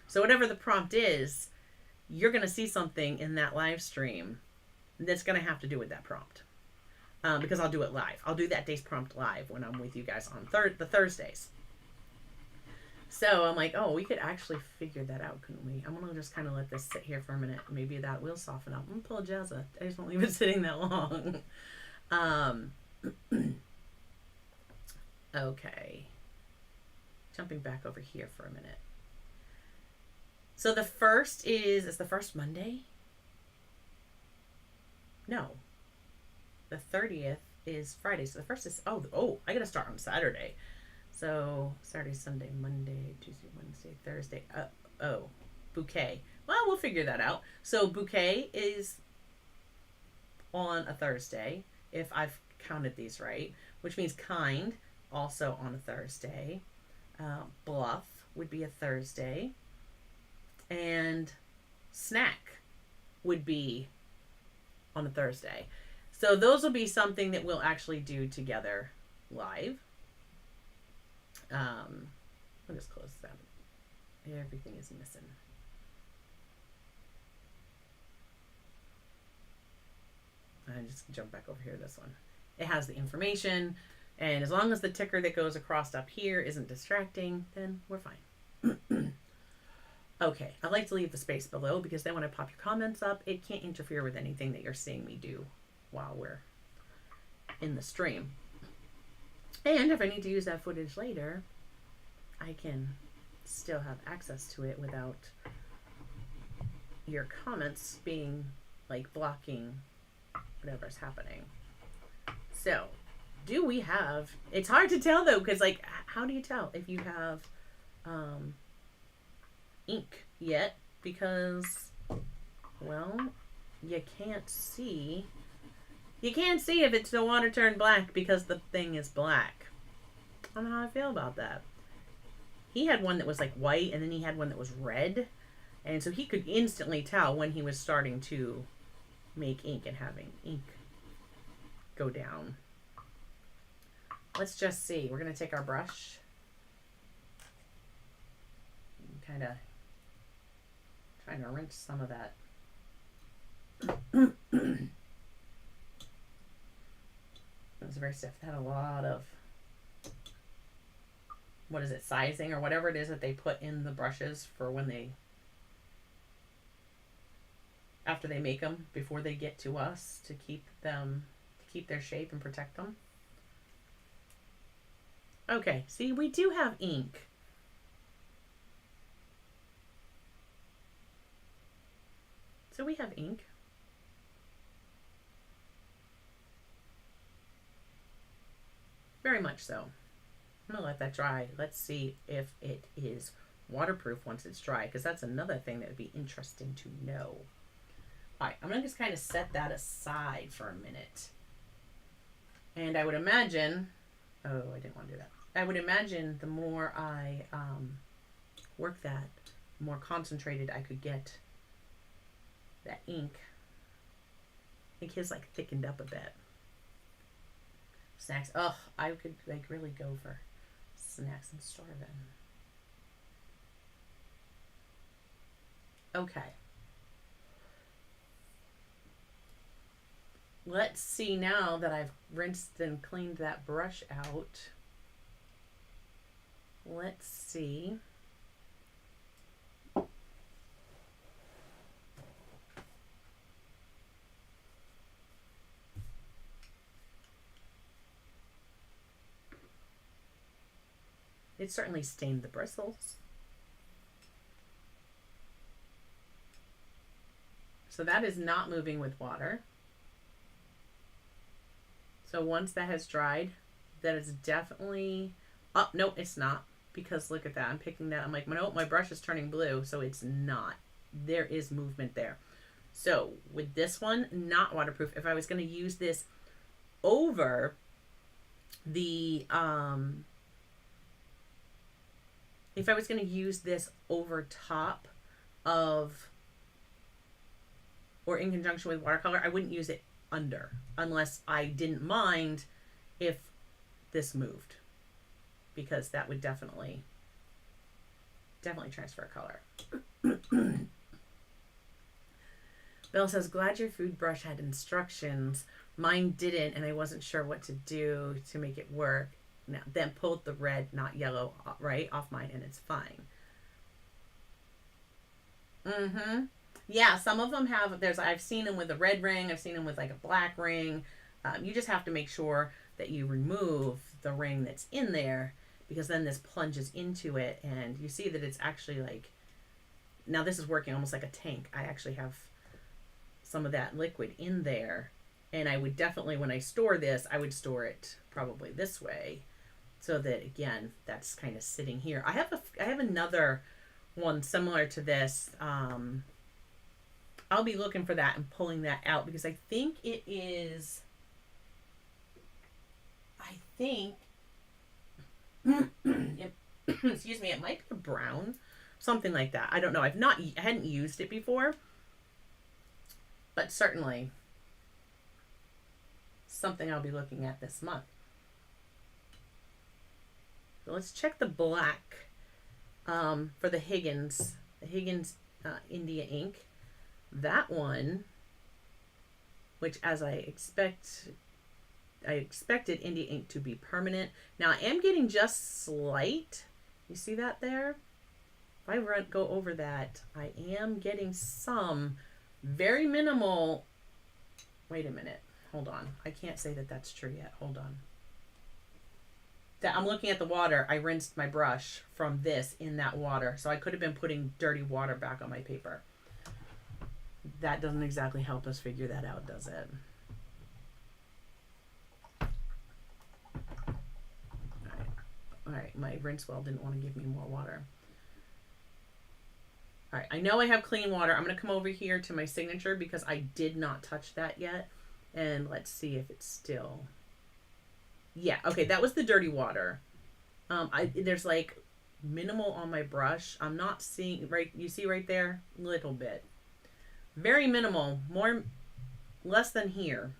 So whatever the prompt is, you're going to see something in that live stream that's going to have to do with that prompt. Because I'll do it live. I'll do that day's prompt live when I'm with you guys on the Thursdays. So I'm like, oh, we could actually figure that out, couldn't we? I'm going to just kind of let this sit here for a minute. Maybe that will soften up. I'm going to pull Jazza. I just won't leave it sitting that long. Okay. Jumping back over here for a minute. So the first is the first Monday? No. The 30th is Friday. So the first is, oh, I got to start on Saturday. So Saturday, Sunday, Monday, Tuesday, Wednesday, Thursday. Bouquet. Well, we'll figure that out. So bouquet is on a Thursday, if I've counted these right, which means kind, also on a Thursday. Bluff would be a Thursday. And snack would be on a Thursday. So those will be something that we'll actually do together live. I'll just close that. Everything is missing. I just jump back over here, this one. It has the information, and as long as the ticker that goes across up here isn't distracting, then we're fine. Okay, I like to leave the space below because then when I pop your comments up, it can't interfere with anything that you're seeing me do while we're in the stream. And if I need to use that footage later, I can still have access to it without your comments being like blocking whatever's happening. So, do we have, it's hard to tell though, because like, how do you tell if you have ink yet? Because, well, you can't see if it's the water turned black because the thing is black. I don't know how I feel about that. He had one that was like white, and then he had one that was red, and so he could instantly tell when he was starting to make ink and having ink go down. Let's just see. We're going to take our brush, kind of trying to rinse some of that. It was very stiff. It had a lot of, what is it, sizing or whatever it is that they put in the brushes for when they, after they make them, before they get to us, to keep them, to keep their shape and protect them. Okay, see, we do have ink. So we have ink. Very much so. I'm gonna let that dry. Let's see if it is waterproof once it's dry, because that's another thing that would be interesting to know. All right, I'm gonna just kind of set that aside for a minute. And I would imagine, oh, I didn't want to do that. I would imagine the more I work that, the more concentrated I could get that ink. I think his like thickened up a bit. Snacks. Oh, I could like really go for snacks and starving. Okay. Let's see, now that I've rinsed and cleaned that brush out. Let's see. It certainly stained the bristles. So that is not moving with water. So once that has dried, that is definitely, oh, no, it's not. Because look at that, I'm picking that, I'm like, no, my brush is turning blue, so it's not. There is movement there. So with this one, not waterproof. If I was going to use this over the, if I was going to use this over top of, or in conjunction with watercolor, I wouldn't use it under, unless I didn't mind if this moved, because that would definitely transfer color. Bill says, glad your food brush had instructions. Mine didn't, and I wasn't sure what to do to make it work. Now, then pulled the red, not yellow, right, off mine, and it's fine. Mm-hmm. Yeah, some of them have, I've seen them with a red ring, I've seen them with like a black ring. You just have to make sure that you remove the ring that's in there, because then this plunges into it, and you see that it's actually like, now this is working almost like a tank. I actually have some of that liquid in there, and I would definitely, when I store this, I would store it probably this way, so that again, that's kind of sitting here. I have another one similar to this. I'll be looking for that and pulling that out, because I think it is, excuse me, it might be a brown, something like that. I don't know. I hadn't used it before, but certainly something I'll be looking at this month. So let's check the black for the Higgins India ink. That one, which as I expected India ink to be permanent. Now I am getting just slight. You see that there? if I go over that, I am getting some very minimal. Wait a minute. Hold on. I can't say that that's true yet. Hold on. That I'm looking at the water. I rinsed my brush from this in that water. So I could have been putting dirty water back on my paper. That doesn't exactly help us figure that out, does it? All right, my rinse well didn't want to give me more water. All right, I know I have clean water. I'm going to come over here to my signature because I did not touch that yet. And let's see if it's still... Yeah, okay, that was the dirty water. There's like minimal on my brush. I'm not seeing, right, you see right there? Little bit. Very minimal, less than here.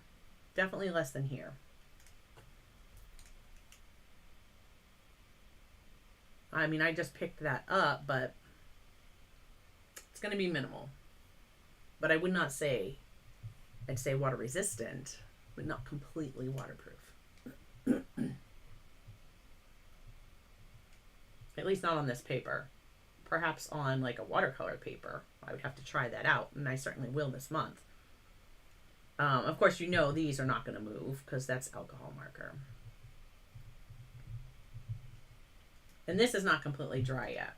Definitely less than here. I mean, I just picked that up, but it's going to be minimal. But I would not say, I'd say water resistant, but not completely waterproof. At least not on this paper. Perhaps on like a watercolor paper. I would have to try that out, and I certainly will this month. Of course, you know these are not going to move because that's alcohol marker. And this is not completely dry yet.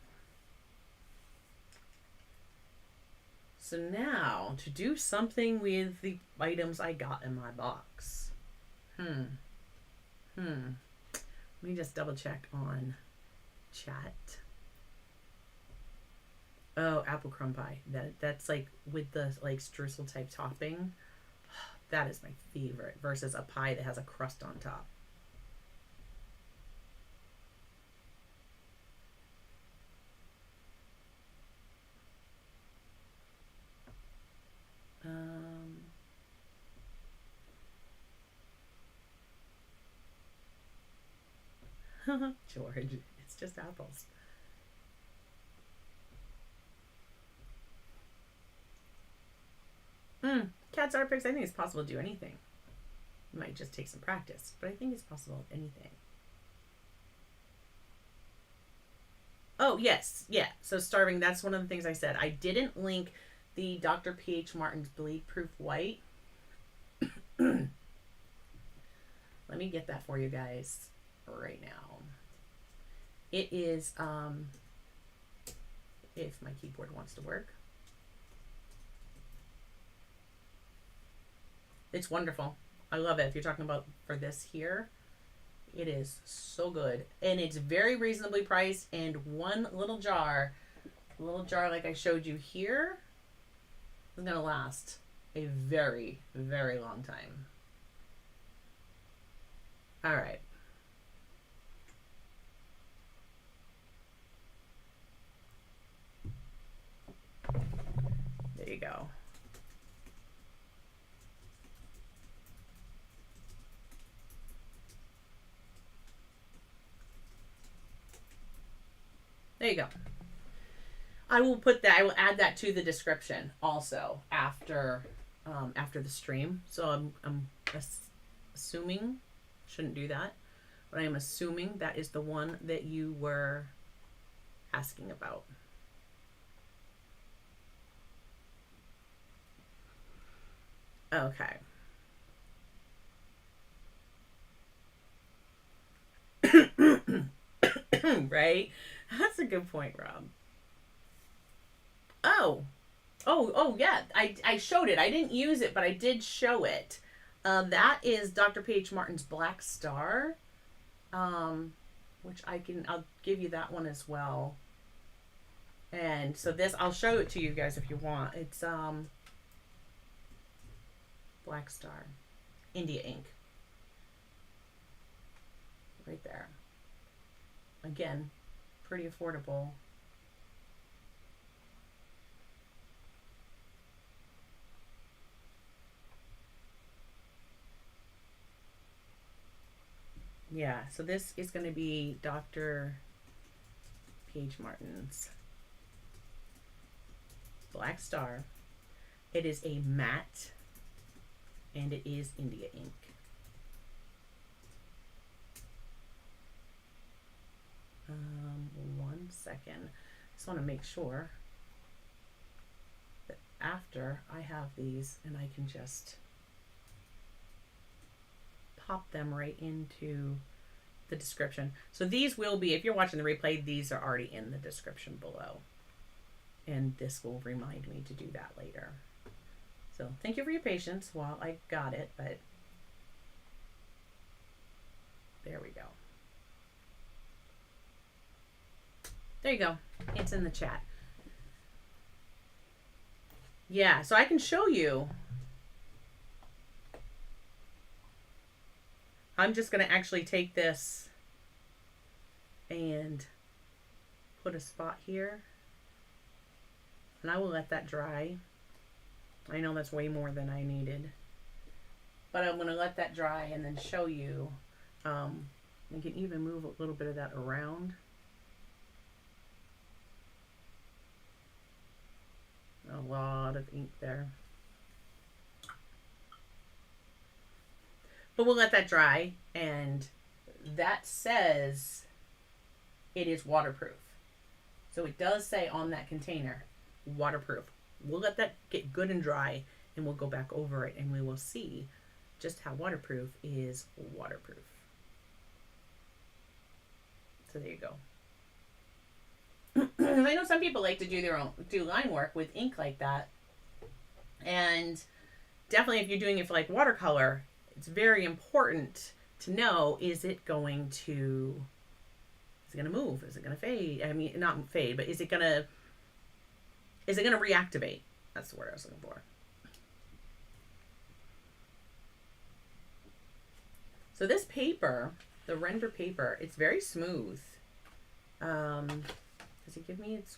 So now, to do something with the items I got in my box. Let me just double check on chat. Oh, apple crumb pie. That's like with the like streusel type topping. That is my favorite versus a pie that has a crust on top. George, it's just apples. Cats are picks. I think it's possible to do anything. It might just take some practice, but I think it's possible anything. Oh, yes. Yeah. So starving, that's one of the things I said. I didn't link the Dr. P.H. Martin's Bleed Proof White. Let me get that for you guys right now. It is, if my keyboard wants to work. It's wonderful. I love it. If you're talking about for this here, it is so good. And it's very reasonably priced. And one little jar like I showed you here, is going to last a very, very long time. All right. There you go. There you go. I will put that. I will add that to the description also after the stream. So I'm assuming, shouldn't do that, but I am assuming that is the one that you were asking about. Okay. Right? That's a good point, Rob. Oh, yeah. I showed it. I didn't use it, but I did show it. That is Dr. P.H. Martin's Black Star, which I'll give you that one as well. And so this, I'll show it to you guys if you want. It's Black Star, India ink. Right there. Again, pretty affordable. Yeah, so this is going to be Dr. P.H. Martin's Black Star. It is a matte, and it is India ink. One second. Just want to make sure that after I have these and I can just pop them right into the description. So these will be, if you're watching the replay, these are already in the description below. And this will remind me to do that later. So thank you for your patience while I got it, but there we go. There you go. It's in the chat. Yeah, so I can show you. I'm just going to actually take this and put a spot here. And I will let that dry. I know that's way more than I needed. But I'm going to let that dry and then show you. You can even move a little bit of that around. A lot of ink there. But we'll let that dry, and that says it is waterproof. So it does say on that container, waterproof. We'll let that get good and dry, and we'll go back over it, and we will see just how waterproof is waterproof. So there you go. I know some people like to do line work with ink like that, and definitely if you're doing it for like watercolor, it's very important to know, is it going to move? Is it going to fade? I mean, not fade, but is it going to reactivate? That's the word I was looking for. So this paper, the render paper, it's very smooth. Does it give me its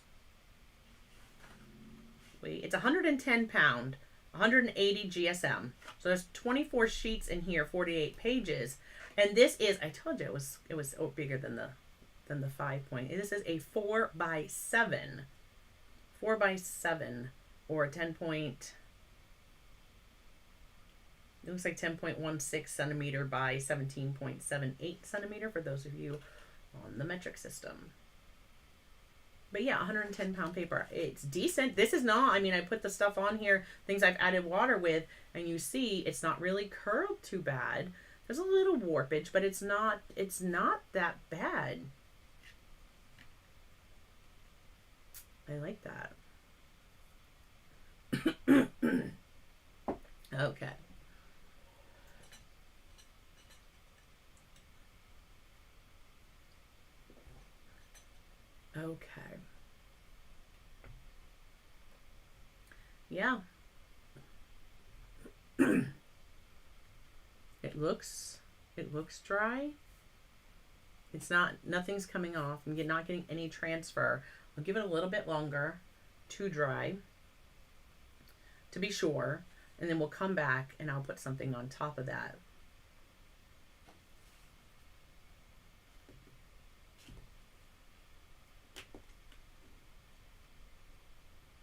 weight? It's 110 pound, 180 GSM. So there's 24 sheets in here, 48 pages. And this is, I told you it was bigger than the 5 point. This is a 4x7. 4x7 or 10 point. It looks like 10.16 centimeter by 17.78 centimeter for those of you on the metric system. But yeah, 110 pound paper. It's decent. This is not, I mean, I put the stuff on here, things I've added water with, and you see it's not really curled too bad. There's a little warpage, but it's not that bad. I like that. Okay. Okay. Yeah. It looks dry. It's not, nothing's coming off. I'm not getting any transfer. I'll give it a little bit longer to dry to be sure, and then we'll come back and I'll put something on top of that.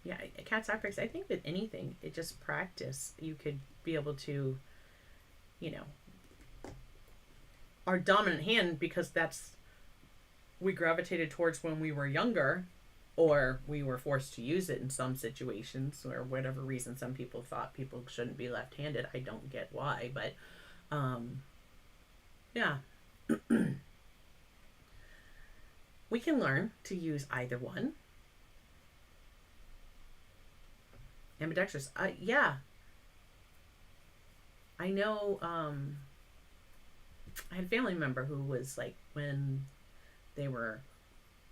Yeah, cat's eye pricks. I think with anything, it just practice. You could be able to, you know, our dominant hand, because that's, we gravitated towards when we were younger, or we were forced to use it in some situations, or whatever reason some people thought people shouldn't be left-handed. I don't get why, but yeah. We can learn to use either one. Ambidextrous. Yeah. I know, I had a family member who was like, when they were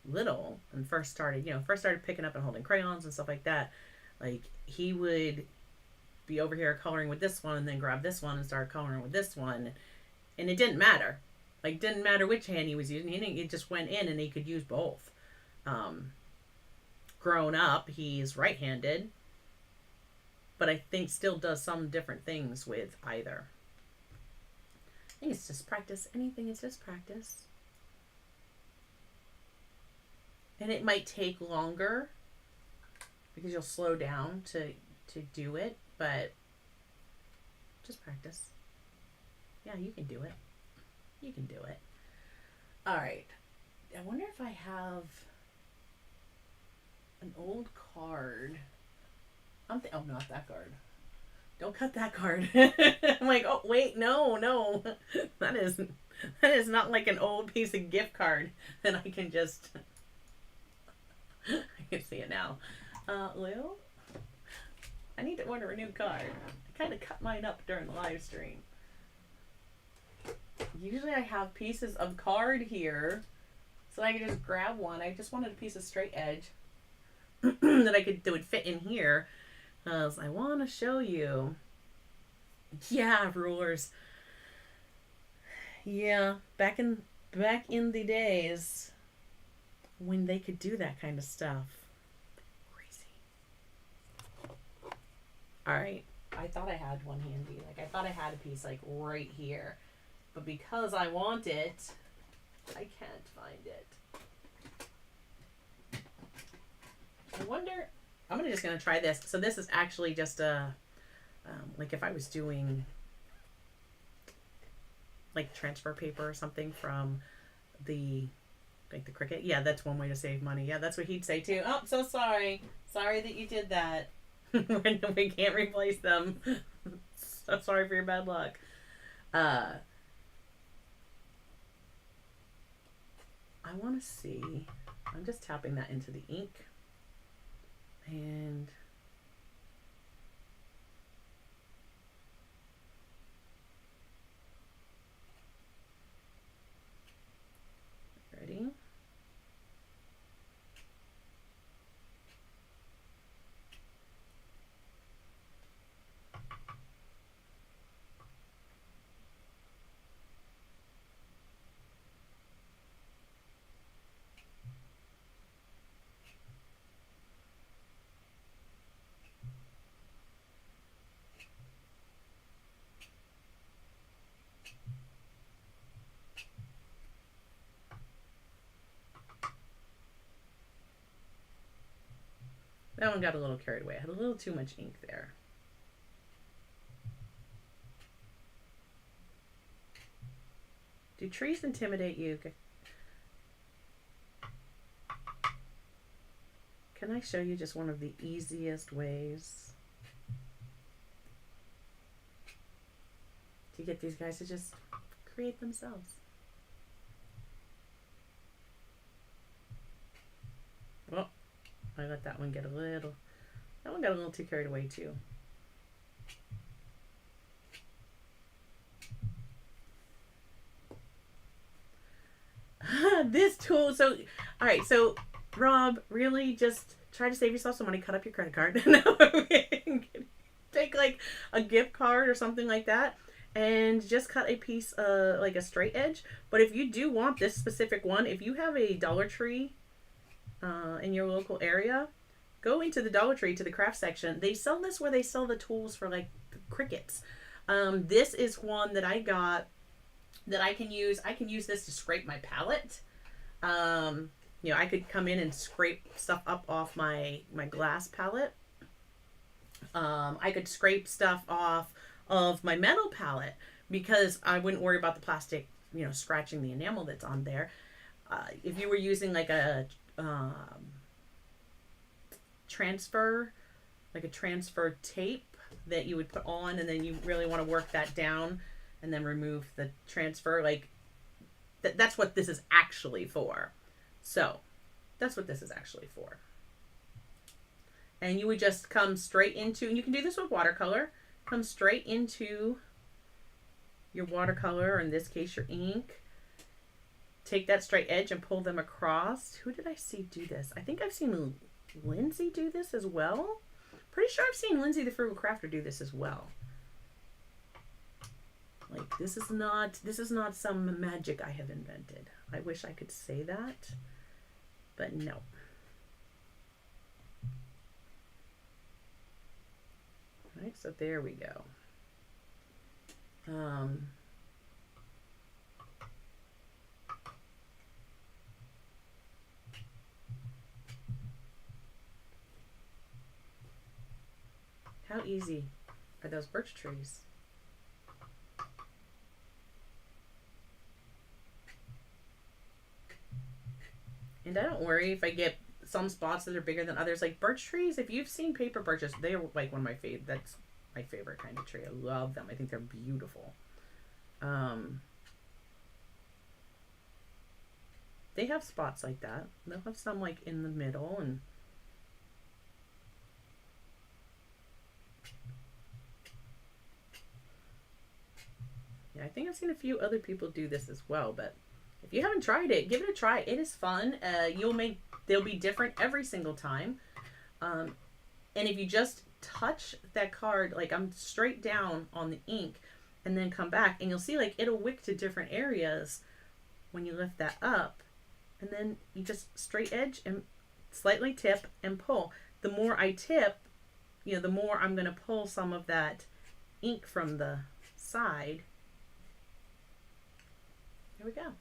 little and first started picking up and holding crayons and stuff like that, like he would be over here coloring with this one and then grab this one and start coloring with this one. And it didn't matter. Like, didn't matter which hand he was using. It just went in and he could use both. Grown up, he's right-handed, but I think still does some different things with either. I think it's just practice. Anything is just practice. And it might take longer because you'll slow down to do it, but just practice. Yeah, you can do it. You can do it. All right. I wonder if I have... An old card. Oh, not that card. Don't cut that card. I'm like, oh wait, no, no, that is not like an old piece of gift card that I can just. I can see it now. Lou, I need to order a new card. I kind of cut mine up during the live stream. Usually I have pieces of card here, so I can just grab one. I just wanted a piece of straight edge that would fit in here. So I want to show you. Yeah, rulers. Yeah, back in the days when they could do that kind of stuff. Crazy. All right, I thought I had one handy. Like I thought I had a piece like right here, but because I want it, I can't find it. I wonder. I'm just gonna try this. So this is actually just a, like if I was doing like transfer paper or something from the, like the Cricut. Yeah, that's one way to save money. Yeah, that's what he'd say too. Oh, so sorry. Sorry that you did that. We can't replace them. So sorry for your bad luck. I want to see. I'm just tapping that into the ink. And ready? That one got a little carried away. I had a little too much ink there. Do trees intimidate you? Can I show you just one of the easiest ways to get these guys to just create themselves? Well, I let that one get a little too carried away too. This tool, so, all right, so Rob, really just try to save yourself some money, cut up your credit card. Take like a gift card or something like that and just cut a piece of like a straight edge. But if you do want this specific one, if you have a Dollar Tree in your local area, go into the Dollar Tree to the craft section. They sell this where they sell the tools for like Cricuts. This is one that I got that I can use. I can use this to scrape my palette. You know, I could come in and scrape stuff up off my glass palette. I could scrape stuff off of my metal palette because I wouldn't worry about the plastic, you know, scratching the enamel that's on there. If you were using like a transfer tape that you would put on, and then you really want to work that down and then remove the transfer, like that's what this is actually for. So that's what this is actually for. And you would just come straight into, and you can do this with watercolor, come straight into your watercolor, or in this case your ink, take that straight edge and pull them across. Who did I see do this? I think I've seen Lindsay do this as well. Pretty sure I've seen Lindsay the Frugal Crafter do this as well. Like this is not some magic I have invented. I wish I could say that, but no. All right, so there we go. How easy are those birch trees? And I don't worry if I get some spots that are bigger than others. Like birch trees, if you've seen paper birches, they're like one of my favorite. That's my favorite kind of tree. I love them. I think they're beautiful. They have spots like that. They'll have some like in the middle, and yeah, I think I've seen a few other people do this as well. But if you haven't tried it, give it a try. It is fun. They'll be different every single time. And if you just touch that card, like I'm straight down on the ink, and then come back, and you'll see like it'll wick to different areas when you lift that up, and then you just straight edge and slightly tip and pull. The more I tip, the more I'm going to pull some of that ink from the side. There we go.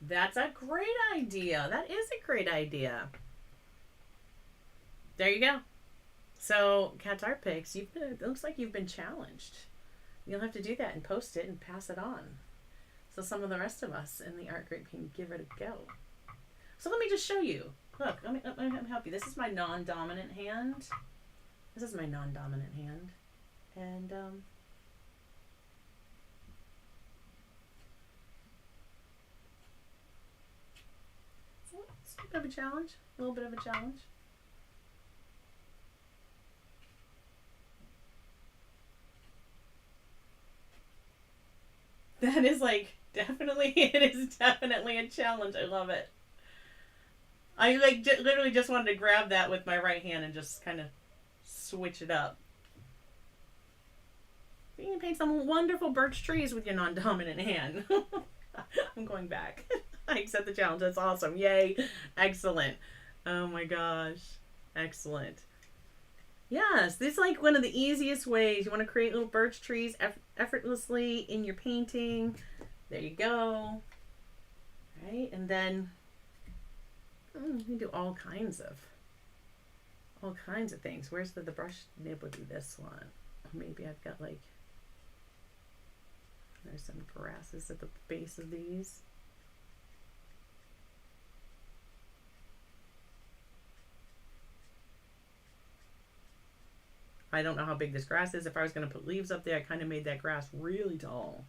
That's a great idea. That is a great idea. There you go. So, Cat's Art Picks, it looks like you've been challenged. You'll have to do that and post it and pass it on, so some of the rest of us in the art group can give it a go. So let me just show you. Look, let me help you. This is my non-dominant hand. And it's a bit of a challenge. A little bit of a challenge. That is like it is definitely a challenge. I love it. I like literally just wanted to grab that with my right hand and just kind of switch it up. You can paint some wonderful birch trees with your non-dominant hand. I'm going back. I accept the challenge. That's awesome. Yay. Excellent. Oh my gosh. Excellent. Yes, this is like one of the easiest ways. You want to create little birch trees effortlessly in your painting. There you go. Right? And then you can do all kinds of things. Where's the brush nib would be this one? Maybe I've got like, there's some grasses at the base of these. I don't know how big this grass is. If I was going to put leaves up there, I kind of made that grass really tall.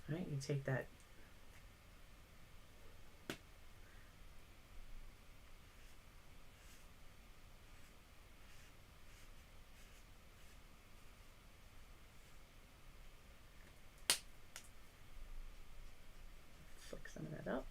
All right, you take that. Flick some of that up.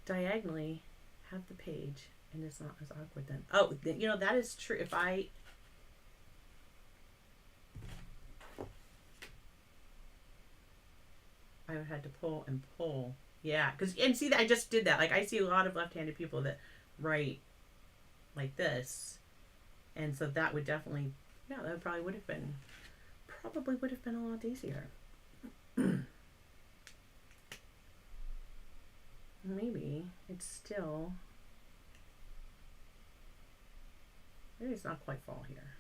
Diagonally have the page, and it's not as awkward then. Oh, that is true. If I would have had to pull and pull. Yeah, and see that I just did that. Like I see a lot of left-handed people that write like this, and so that would definitely, that probably would have been a lot easier. Maybe it's not quite fall here.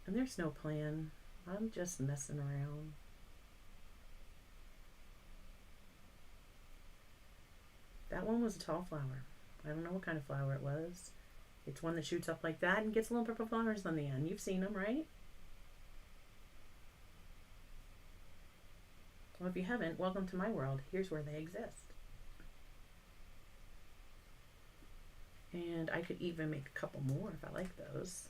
And there's no plan. I'm just messing around. That one was a tall flower. I don't know what kind of flower it was. It's one that shoots up like that and gets little purple flowers on the end. You've seen them, right? Well, if you haven't, welcome to my world. Here's where they exist. And I could even make a couple more if I like those.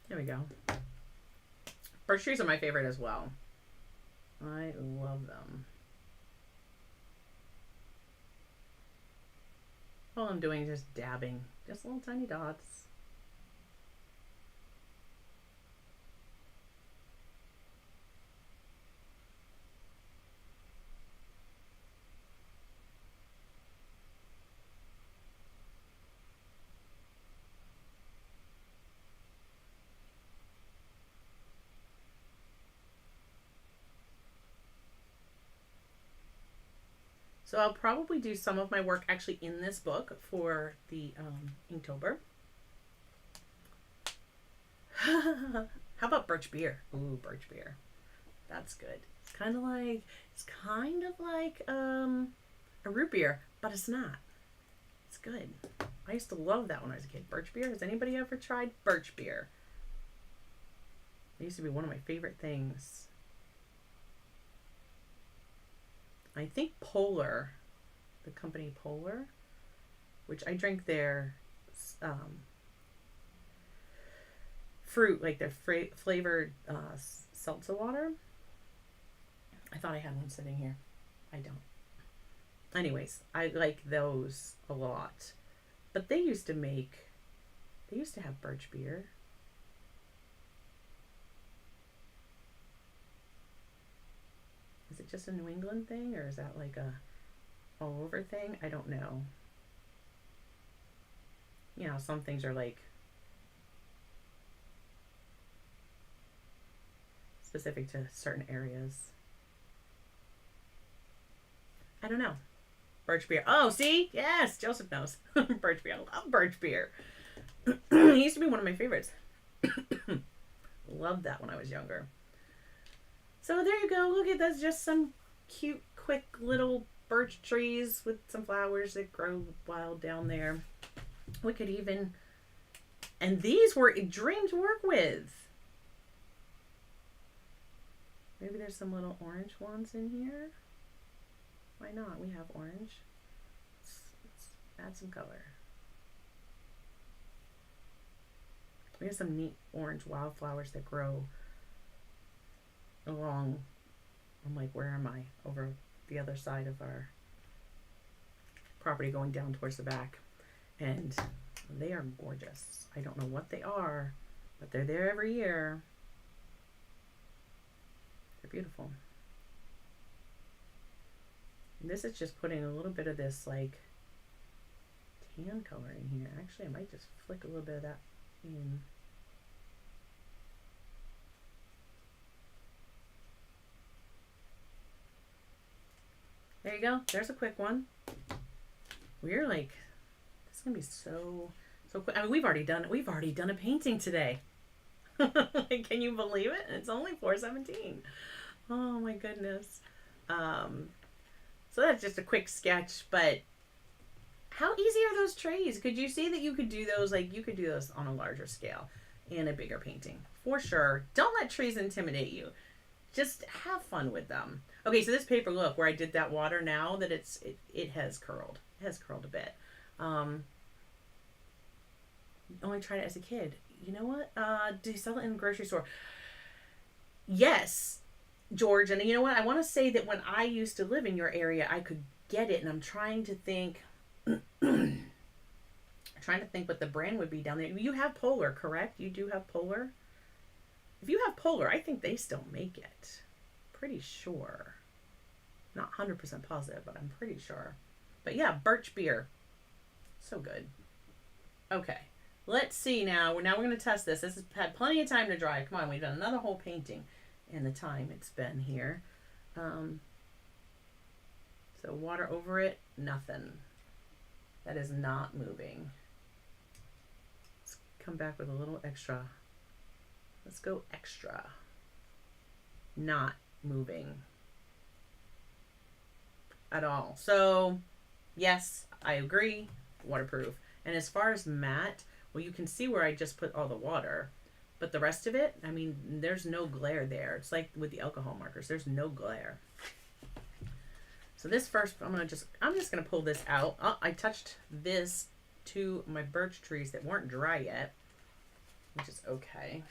There we go. Birch trees are my favorite as well. I love them. All I'm doing is just dabbing, just little tiny dots. So I'll probably do some of my work actually in this book for the Inktober. How about birch beer? Ooh, birch beer. That's good. It's kind of like a root beer, but it's not. It's good. I used to love that when I was a kid. Birch beer. Has anybody ever tried birch beer? It used to be one of my favorite things. I think Polar, the company Polar, which I drink their fruit, like their flavored seltzer water. I thought I had one sitting here. I don't. Anyways, I like those a lot. But they used to have birch beer. Is it just a New England thing, or is that like a all over thing? I don't know. You know, some things are like specific to certain areas. I don't know. Birch beer. Oh, see? Yes, Joseph knows. Birch beer. I love birch beer. It used to be one of my favorites. Loved that when I was younger. So there you go. Look at that's just some cute, quick little birch trees with some flowers that grow wild down there. We could even, and these were a dream to work with. Maybe there's some little orange ones in here. Why not? We have orange. Let's add some color. We have some neat orange wildflowers that grow along. I'm like, where am I? Over the other side of our property going down towards the back. And they are gorgeous. I don't know what they are, but they're there every year. They're beautiful. And this is just putting a little bit of this like tan color in here. Actually, I might just flick a little bit of that in. There you go. There's a quick one. We're like, this is gonna be so quick. I mean, we've already done a painting today. Can you believe it? It's only 4:17. Oh my goodness. So that's just a quick sketch, but how easy are those trays? Could you see that you could do those, like you could do those on a larger scale in a bigger painting? For sure. Don't let trees intimidate you. Just have fun with them. Okay, so this paper, look, where I did that water now that it has curled. It has curled a bit. Only tried it as a kid. You know what? Do you sell it in the grocery store? Yes, George. And you know what? I want to say that when I used to live in your area, I could get it. And I'm trying to think, what the brand would be down there. You have Polar, correct? You do have Polar? If you have Polar, I think they still make it. Pretty sure. Not 100% positive, but I'm pretty sure. But yeah, birch beer. So good. Okay. Let's see now. Now we're going to test this. This has had plenty of time to dry. Come on, we've done another whole painting. in the time it's been here. So water over it, nothing. That is not moving. Let's come back with a little extra. Let's go extra. Not moving at all. So yes, I agree, waterproof. And as far as matte, well, you can see where I just put all the water, but the rest of it, I mean, there's no glare there. It's like with the alcohol markers, there's no glare. So this first, I'm just gonna pull this out. Oh, I touched this to my birch trees that weren't dry yet, which is okay.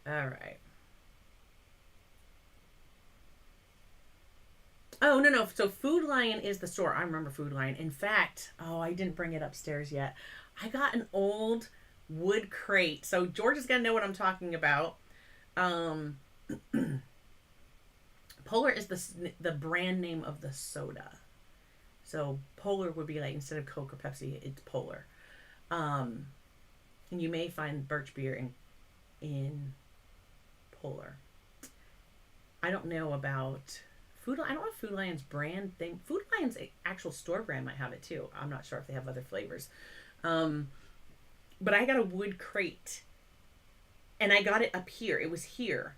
All right. Oh, no. So Food Lion is the store. I remember Food Lion. In fact, oh, I didn't bring it upstairs yet. I got an old wood crate. So George is going to know what I'm talking about. Um, Polar is the brand name of the soda. So Polar would be like, instead of Coke or Pepsi, it's Polar. And you may find birch beer in Polar. I don't know about I don't know if Food Lion's brand thing. Food Lion's actual store brand might have it too. I'm not sure if they have other flavors. But I got a wood crate, and I got it up here. It was here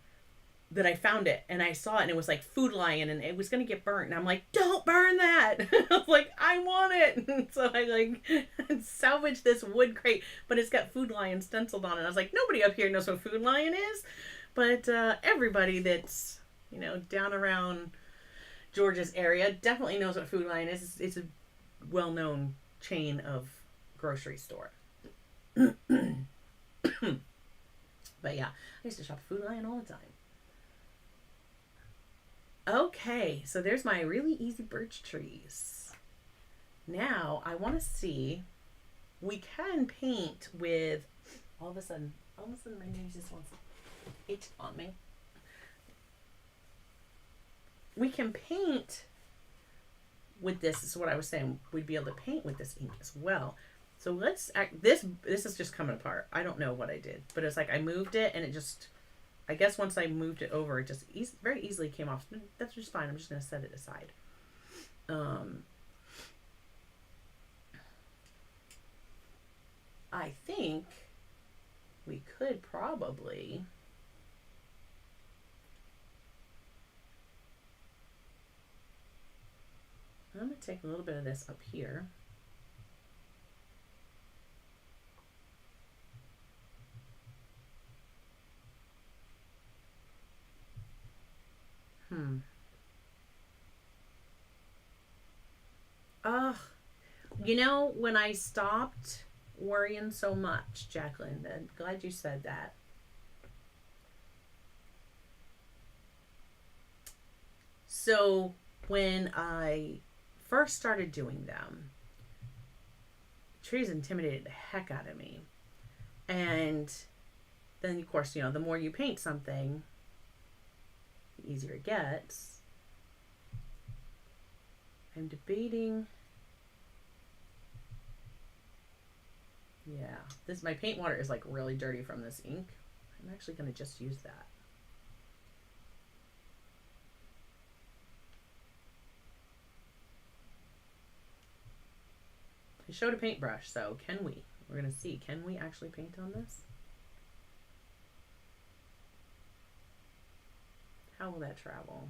that I found it, and I saw it, and it was like Food Lion, and it was gonna get burnt. And I'm like, don't burn that. I was like, I want it. And so I like salvaged this wood crate, but it's got Food Lion stenciled on it. I was like, nobody up here knows what Food Lion is, but everybody that's down around Georgia's area definitely knows what Food Lion is. It's a well-known chain of grocery store. But yeah, I used to shop at Food Lion all the time. Okay, so there's my really easy birch trees. Now I want to see, we can paint with, all of a sudden my nose just wants to itch on me. We can paint with this. This is what I was saying. We'd be able to paint with this ink as well. So let's this is just coming apart. I don't know what I did, but it's like I moved it, and it just, I guess once I moved it over, it just very easily came off. That's just fine. I'm just going to set it aside. I think we could probably, I'm going to take a little bit of this up here. Ugh. When I stopped worrying so much, Jacqueline, I'm glad you said that. So when I first started doing them, trees intimidated the heck out of me. And then, of course, the more you paint something, the easier it gets. I'm debating. Yeah, my paint water is like really dirty from this ink. I'm actually going to just use that. I showed a paintbrush, so can we? We're going to see. Can we actually paint on this? How will that travel?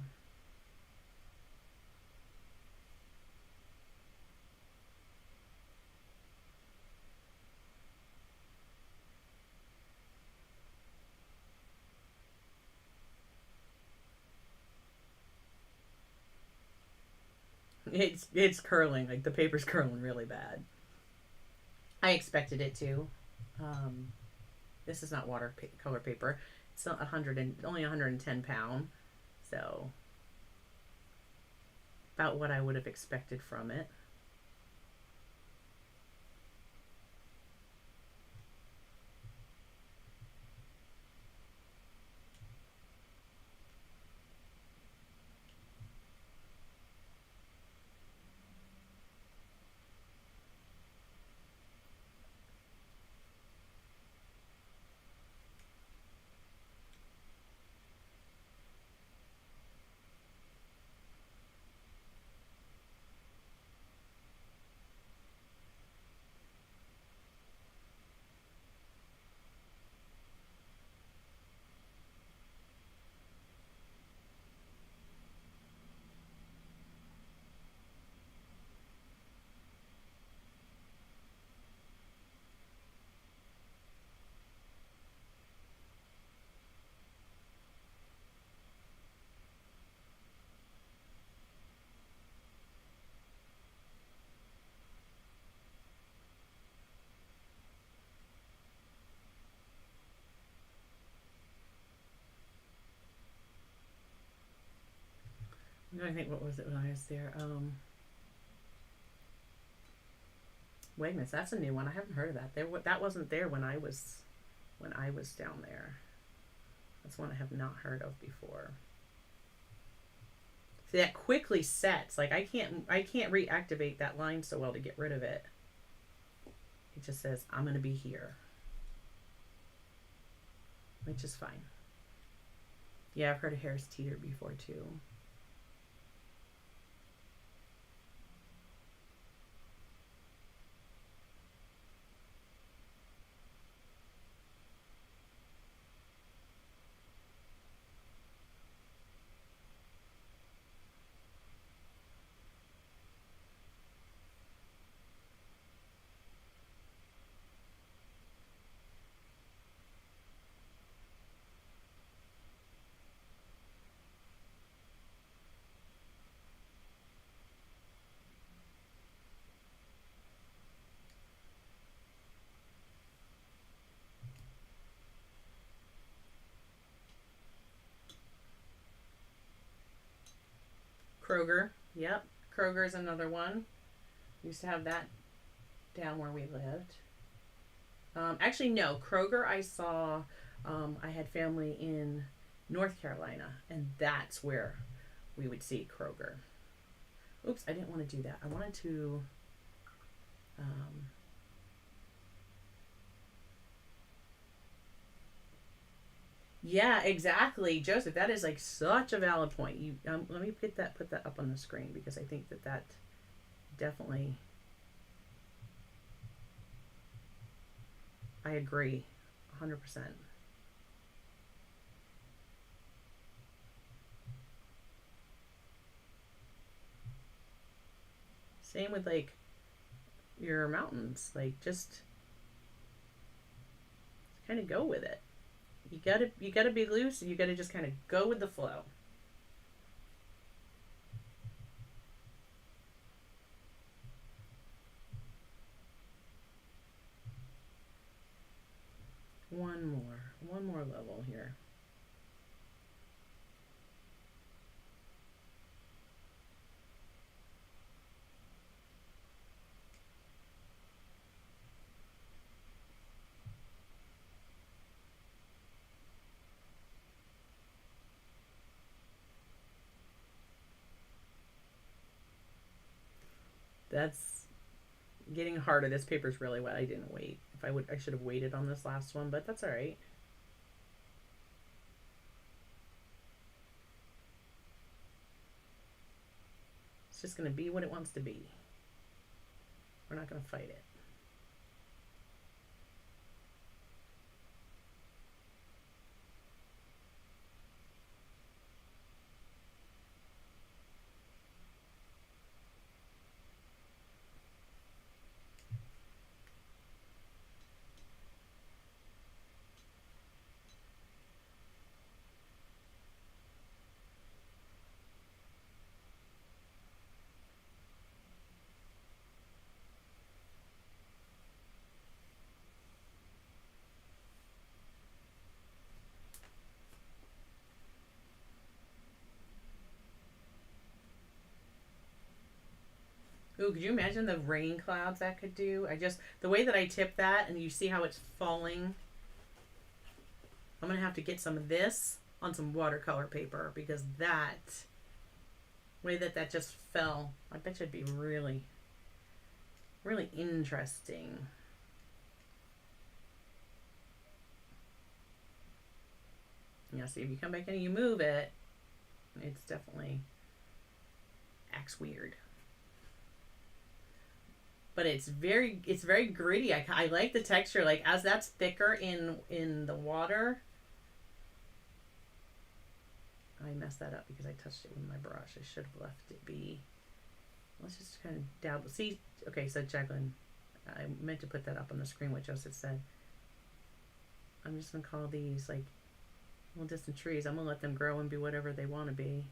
It's curling, like the paper's curling really bad. I expected it to. This is not color paper. It's not only 110 pound, so about what I would have expected from it. trying to think, what was it when I was there? Wegmans, that's a new one. I haven't heard of that. That wasn't there when I was down there. That's one I have not heard of before. See, that quickly sets. Like I can't reactivate that line so well to get rid of it. It just says I'm gonna be here, which is fine. Yeah, I've heard of Harris Teeter before too. Kroger. Yep. Kroger's another one. We used to have that down where we lived. Actually, no. Kroger, I saw, I had family in North Carolina, and that's where we would see Kroger. Oops, I didn't want to do that. I wanted to... yeah, exactly, Joseph. That is like such a valid point. You let me put that up on the screen because I think that definitely. I agree, 100%. Same with like your mountains. Like just kind of go with it. You gotta be loose. You gotta just kind of go with the flow. One more level here. That's getting harder. This paper's really wet. I didn't wait. I should have waited on this last one, but that's all right. It's just going to be what it wants to be. We're not going to fight it. Ooh, could you imagine the rain clouds that could do? The way that I tip that and you see how it's falling, I'm going to have to get some of this on some watercolor paper because that way that just fell, I bet you it'd be really, really interesting. Yeah, see if you come back in and you move it, it's definitely acts weird. But it's very gritty. I like the texture. Like as that's thicker in the water. I messed that up because I touched it with my brush. I should have left it be. Let's just kind of dabble. See, okay, so Jacqueline, I meant to put that up on the screen what Joseph said. I'm just gonna call these like little distant trees. I'm gonna let them grow and be whatever they want to be.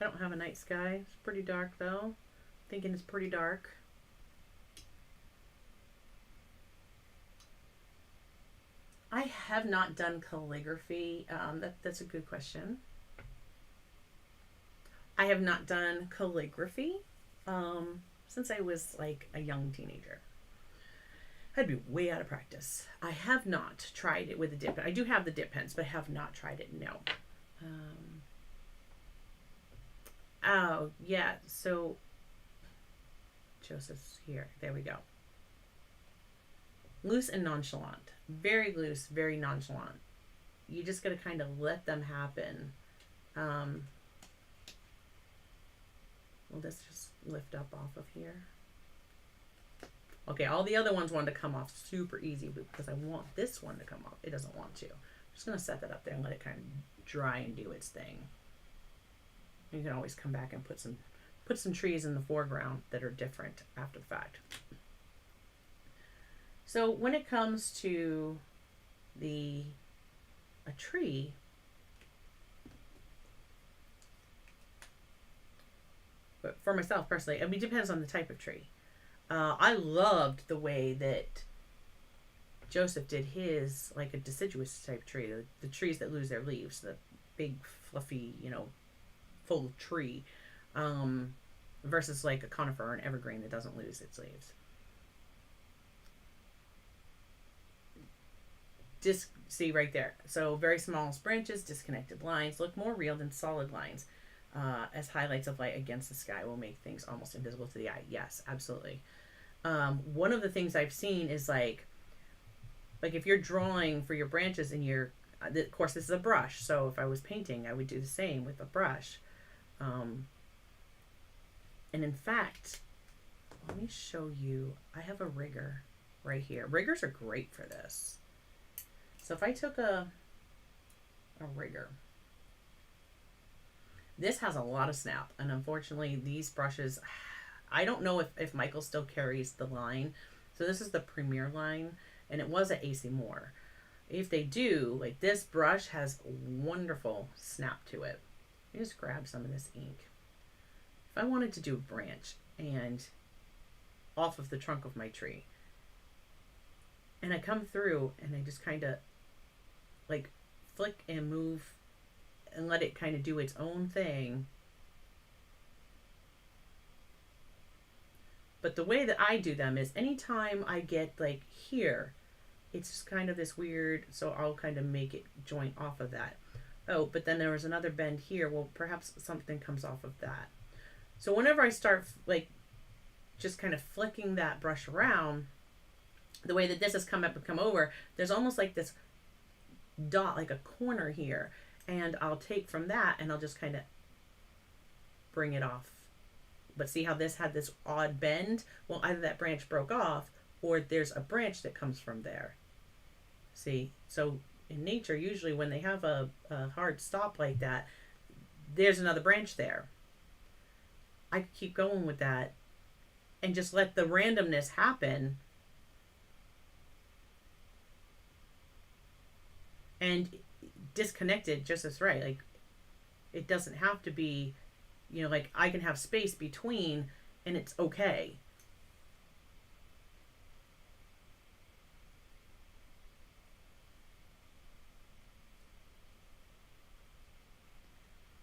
I don't have a night sky. It's pretty dark though. Thinking it's pretty dark. I have not done calligraphy. That's a good question. I have not done calligraphy since I was like a young teenager. I'd be way out of practice. I have not tried it with a dip pen. I do have the dip pens, but I have not tried it, no. Oh, yeah, so Joseph's here. There we go. Loose and nonchalant. Very loose, very nonchalant. You just got to kind of let them happen. Will this just lift up off of here? Okay, all the other ones wanted to come off super easy because I want this one to come off. It doesn't want to. I'm just going to set that up there and let it kind of dry and do its thing. You can always come back and put some trees in the foreground that are different after the fact. So when it comes to a tree, but for myself personally, I mean, it depends on the type of tree. I loved the way that Joseph did his, like a deciduous type tree, the trees that lose their leaves, the big fluffy, full tree, versus like a conifer or an evergreen that doesn't lose its leaves. Just see right there. So very small branches, disconnected lines look more real than solid lines. As highlights of light against the sky will make things almost invisible to the eye. Yes, absolutely. One of the things I've seen is like if you're drawing for your branches and of course this is a brush. So if I was painting, I would do the same with a brush. And in fact, let me show you, I have a rigger right here. Riggers are great for this. So if I took a rigger, this has a lot of snap, and unfortunately these brushes, I don't know if Michael still carries the line. So this is the Premier line, and it was at AC Moore. If they do, like this brush has wonderful snap to it. Let me just grab some of this ink. If I wanted to do a branch and off of the trunk of my tree, and I come through and I just kind of like flick and move and let it kind of do its own thing. But the way that I do them is anytime I get like here, it's just kind of this weird, so I'll kind of make it joint off of that. Oh, but then there was another bend here. Well, perhaps something comes off of that. So whenever I start like just kind of flicking that brush around, the way that this has come up and come over, there's almost like this dot, like a corner here. And I'll take from that and I'll just kind of bring it off. But see how this had this odd bend? Well, either that branch broke off or there's a branch that comes from there. See? So in nature, usually when they have a hard stop like that, there's another branch there. I could keep going with that and just let the randomness happen. And disconnected just as right. Like it doesn't have to be, like I can have space between and it's okay.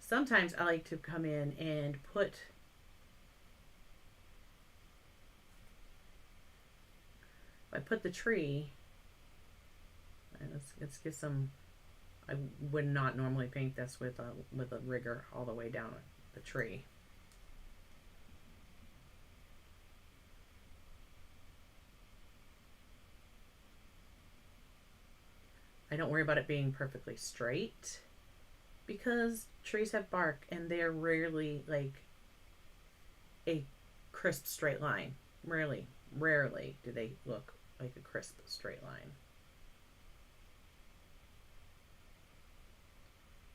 Sometimes I like to come in and put the tree, and let's get some. I would not normally paint this with a rigger all the way down the tree. I don't worry about it being perfectly straight because trees have bark and they're rarely like a crisp straight line. Rarely do they look like a crisp straight line.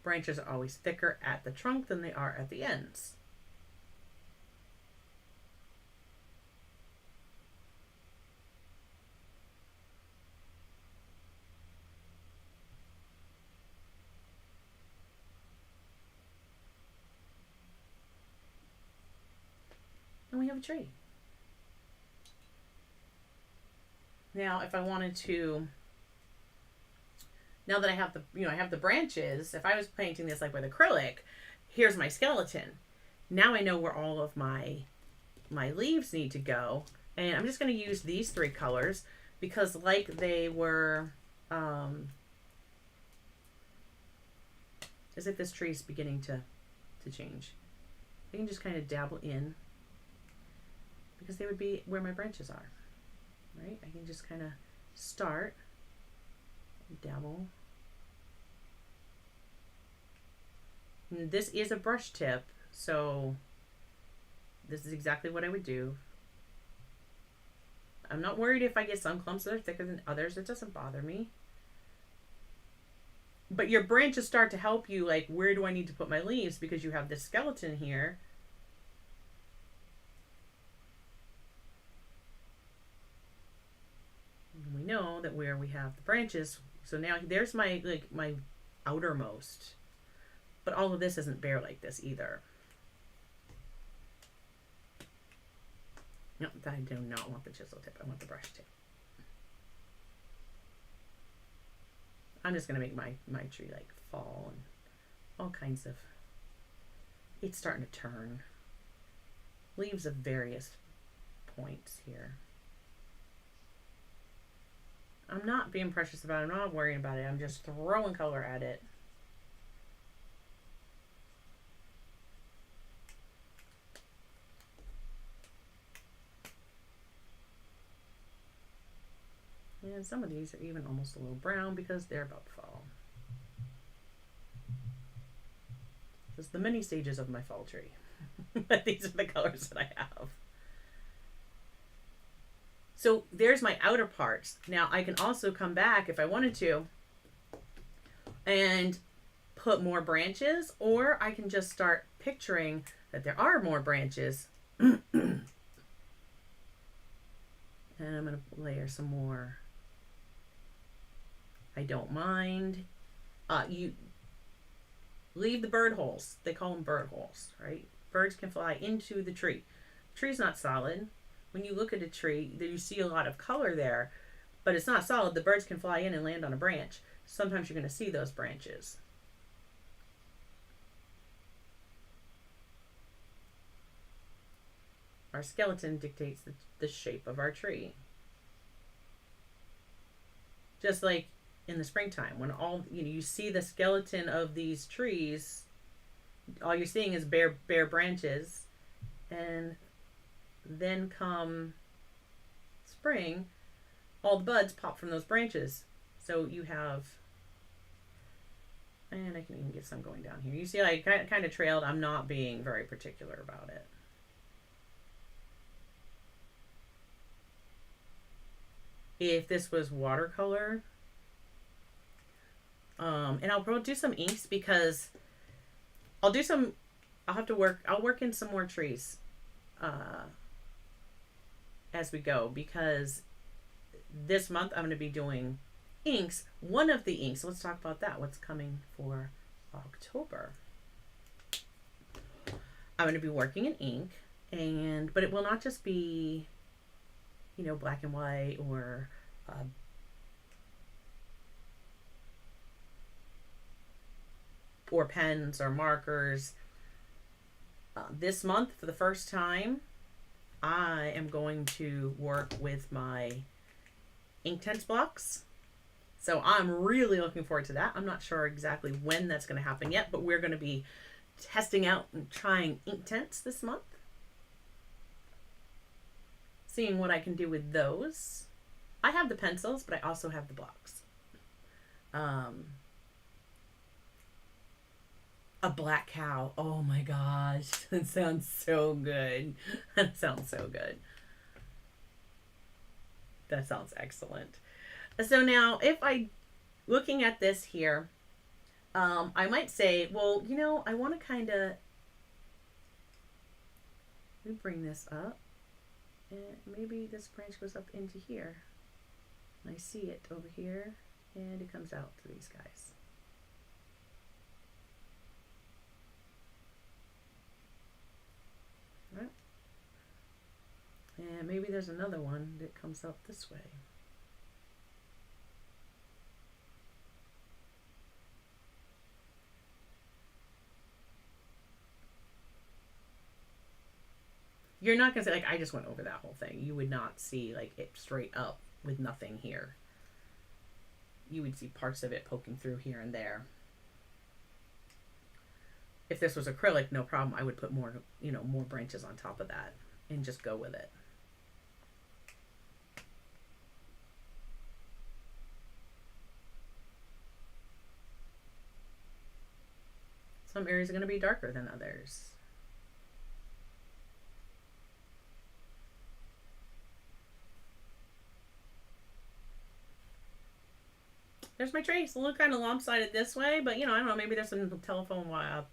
Branches are always thicker at the trunk than they are at the ends. have a tree. Now, if I wanted to, now that I have the, I have the branches, if I was painting this like with acrylic, here's my skeleton. Now I know where all of my leaves need to go. And I'm just going to use these 3 colors because like they were, as if this tree is beginning to change. I can just kind of dabble in because they would be where my branches are, right? I can just kind of start, dabble. And this is a brush tip, so this is exactly what I would do. I'm not worried if I get some clumps that are thicker than others. It doesn't bother me. But your branches start to help you, like, where do I need to put my leaves? Because you have this skeleton here. And we know that where we have the branches, so now there's my, like, my outermost. But all of this isn't bare like this either. No, I do not want the chisel tip. I want the brush tip. I'm just going to make my tree like fall and all kinds of, it's starting to turn. Leaves of various points here. I'm not being precious about it. I'm not worrying about it. I'm just throwing color at it. And some of these are even almost a little brown because they're about to fall. This is the mini stages of my fall tree. But these are the colors that I have. So there's my outer parts. Now I can also come back if I wanted to and put more branches, or I can just start picturing that there are more branches. And I'm going to layer some more. I don't mind. You leave the bird holes. They call them bird holes, right? Birds can fly into the tree. The tree's not solid. When you look at a tree, you see a lot of color there, but it's not solid. The birds can fly in and land on a branch. Sometimes you're going to see those branches. Our skeleton dictates the shape of our tree. Just like in the springtime, when you see the skeleton of these trees, all you're seeing is bare branches, and then come spring, all the buds pop from those branches. So you have, and I can even get some going down here. You see, I kind of trailed. I'm not being very particular about it. If this was watercolor, and I'll do some inks because I'll work in some more trees as we go, because this month I'm going to be doing inks. One of the inks, let's talk about that. What's coming for October? I'm going to be working in ink, but it will not just be, black and white or pens or markers. This month, for the first time, I am going to work with my Inktense blocks. So I'm really looking forward to that. I'm not sure exactly when that's going to happen yet, but we're going to be testing out and trying Inktense this month. Seeing what I can do with those. I have the pencils, but I also have the blocks. A black cow. Oh my gosh. That sounds so good. That sounds so good. That sounds excellent. So now, looking at this here, I might say, well, I want to kind of, let me bring this up. And maybe this branch goes up into here. I see it over here, and it comes out to these guys. Right. And maybe there's another one that comes up this way. You're not going to say, like, I just went over that whole thing. You would not see, like, it straight up with nothing here. You would see parts of it poking through here and there. If this was acrylic, no problem. I would put more, more branches on top of that and just go with it. Some areas are going to be darker than others. There's my tree. It's a little kind of lopsided this way, but I don't know, maybe there's some telephone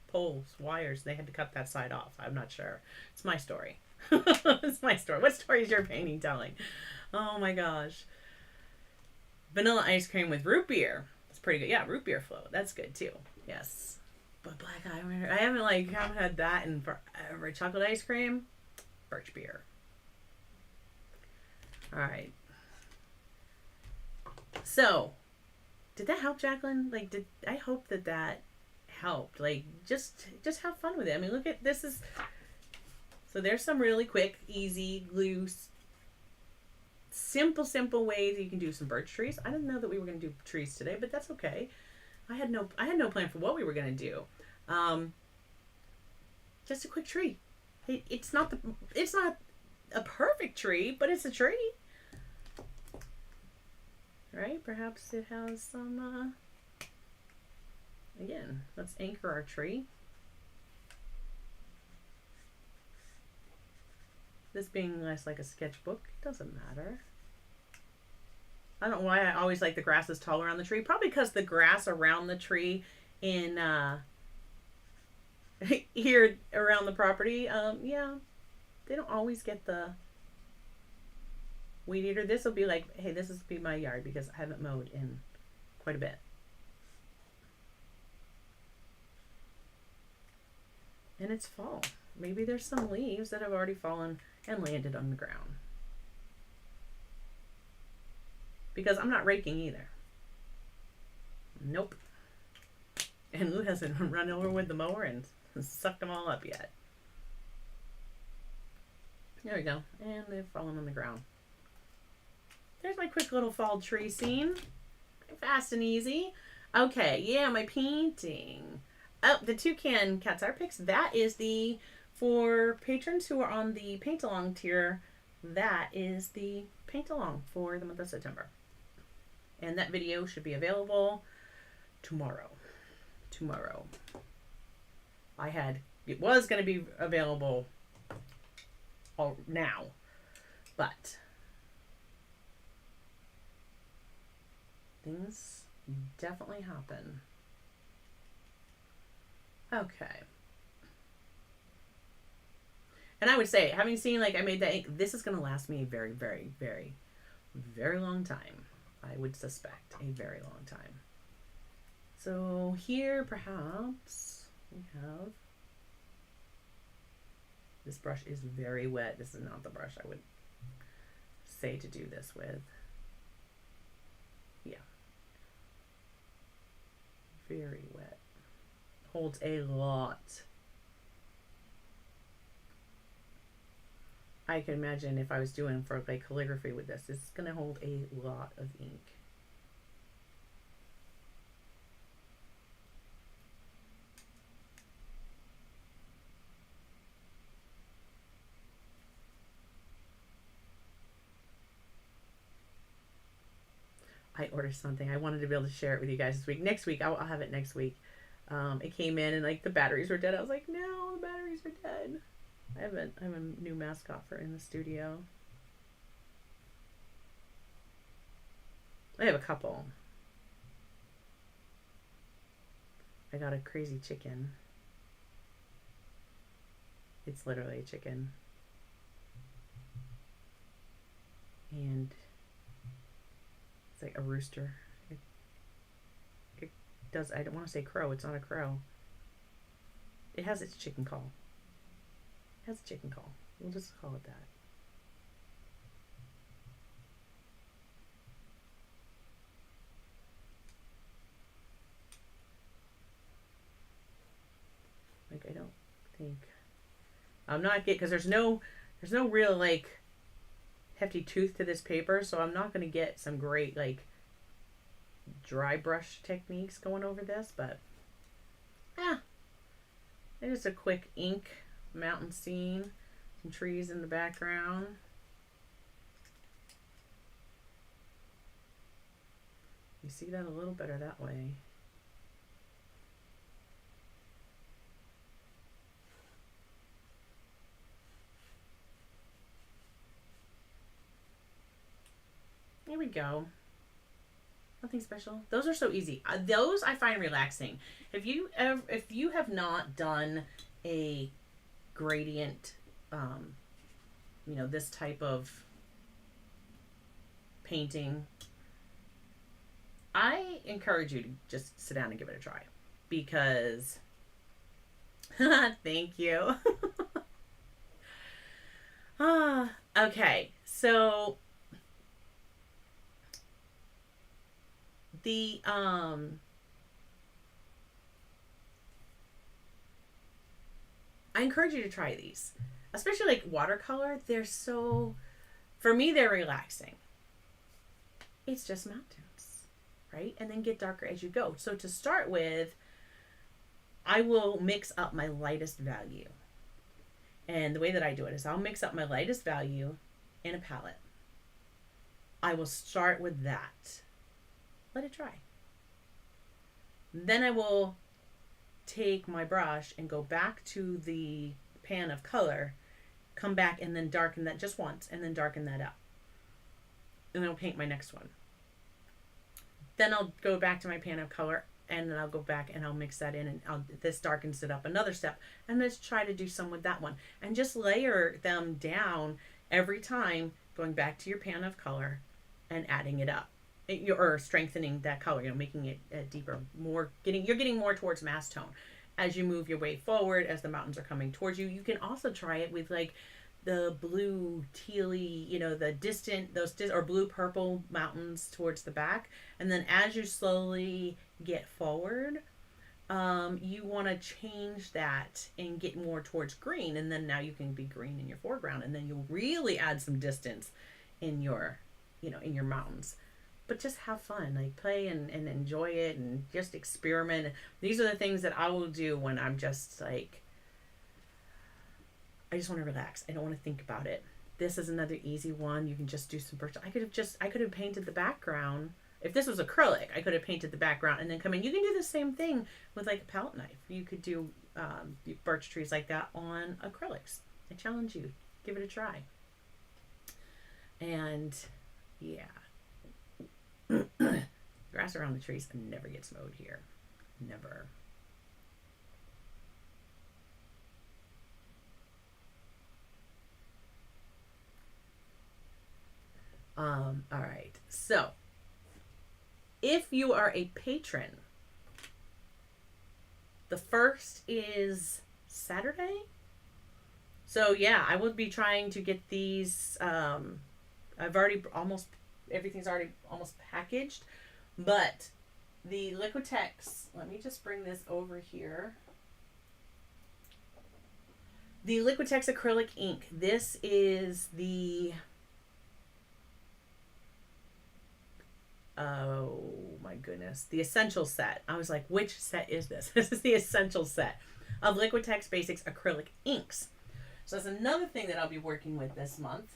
poles, wires. They had to cut that side off. I'm not sure. It's my story. It's my story. What story is your painting telling? Oh my gosh. Vanilla ice cream with root beer. It's pretty good. Yeah, root beer float. That's good too. Yes. But black eye, I haven't had that in forever. Chocolate ice cream, birch beer. All right. So, did that help, Jacqueline? Like, I hope that helped. Like, just have fun with it. I mean, look at this. So there's some really quick, easy, loose, simple ways you can do some birch trees. I didn't know that we were going to do trees today, but that's okay. I had no plan for what we were going to do. Just a quick tree. It's not a perfect tree, but it's a tree. Right? Perhaps it has some, again, let's anchor our tree. This being less like a sketchbook, doesn't matter. I don't know why I always like the grass is taller on the tree. Probably because the grass around the tree in, here around the property, yeah, they don't always get the weed eater. This will be like, hey, this will be my yard because I haven't mowed in quite a bit. And it's fall. Maybe there's some leaves that have already fallen and landed on the ground. Because I'm not raking either. Nope. And Lou hasn't run over with the mower and sucked them all up yet. There we go. And they've fallen on the ground. There's my quick little fall tree scene. Fast and easy. Okay, yeah, my painting. Oh, the Toucan Cat's Art Picks. That is for patrons who are on the paint along tier, that is the paint along for the month of September. And that video should be available tomorrow. It was going to be available now, but things definitely happen. Okay. And I would say, having seen, like, I made that ink, this is going to last me a very, very, very, very long time. I would suspect a very long time. So here, perhaps, we have, this brush is very wet. This is not the brush I would say to do this with. Yeah. Very wet. Holds a lot. I can imagine if I was doing for like calligraphy with this, it's going to hold a lot of ink. I ordered something. I wanted to be able to share it with you guys this week. Next week, I'll have it next week. It came in and like the batteries were dead. I was like, no, the batteries are dead. I have a new mascot for in the studio. I have a couple. I got a crazy chicken. It's literally a chicken. And it's like a rooster. It does, I don't want to say crow. It's not a crow. It has its chicken call. It has a chicken call. We'll just call it that. take, I'm not get, because there's no real like hefty tooth to this paper, so I'm not going to get some great like dry brush techniques going over this, but it is a quick ink mountain scene, some trees in the background. You see that a little better that way. Here we go. Nothing special. Those are so easy. Those I find relaxing. If you have not done a gradient, this type of painting, I encourage you to just sit down and give it a try, because thank you. Okay, so I encourage you to try these, especially like watercolor. They're so, for me, they're relaxing. It's just mountains, right? And then get darker as you go. So to start with, I will mix up my lightest value. And the way that I do it is I'll mix up my lightest value in a palette. I will start with that. Let it dry. Then I will take my brush and go back to the pan of color, come back and then darken that just once, and then darken that up. And then I'll paint my next one. Then I'll go back to my pan of color, and then I'll go back and I'll mix that in, and this darkens it up another step. And let's try to do some with that one. And just layer them down every time, going back to your pan of color and adding it up. Or strengthening that color, making it deeper, you're getting more towards mass tone as you move your way forward, as the mountains are coming towards you. You can also try it with like the blue tealy, the distant, or blue purple mountains towards the back. And then as you slowly get forward, you want to change that and get more towards green. And then now you can be green in your foreground, and then you'll really add some distance in your, in your mountains. But just have fun, like play and enjoy it, and just experiment. These are the things that I will do when I'm just like, I just want to relax. I don't want to think about it. This is another easy one. You can just do some brush. I could have painted the background. If this was acrylic, I could have painted the background and then come in. You can do the same thing with like a palette knife. You could do birch trees like that on acrylics. I challenge you. Give it a try. And yeah. Grass around the trees never gets mowed here. Never. All right. So, if you are a patron, the first is Saturday. So yeah, I will be trying to get these. Everything's already almost packaged, but the Liquitex, let me just bring this over here. The Liquitex acrylic ink. This is the, oh my goodness, the essential set. I was like, which set is this? This is the essential set of Liquitex Basics acrylic inks. So that's another thing that I'll be working with this month.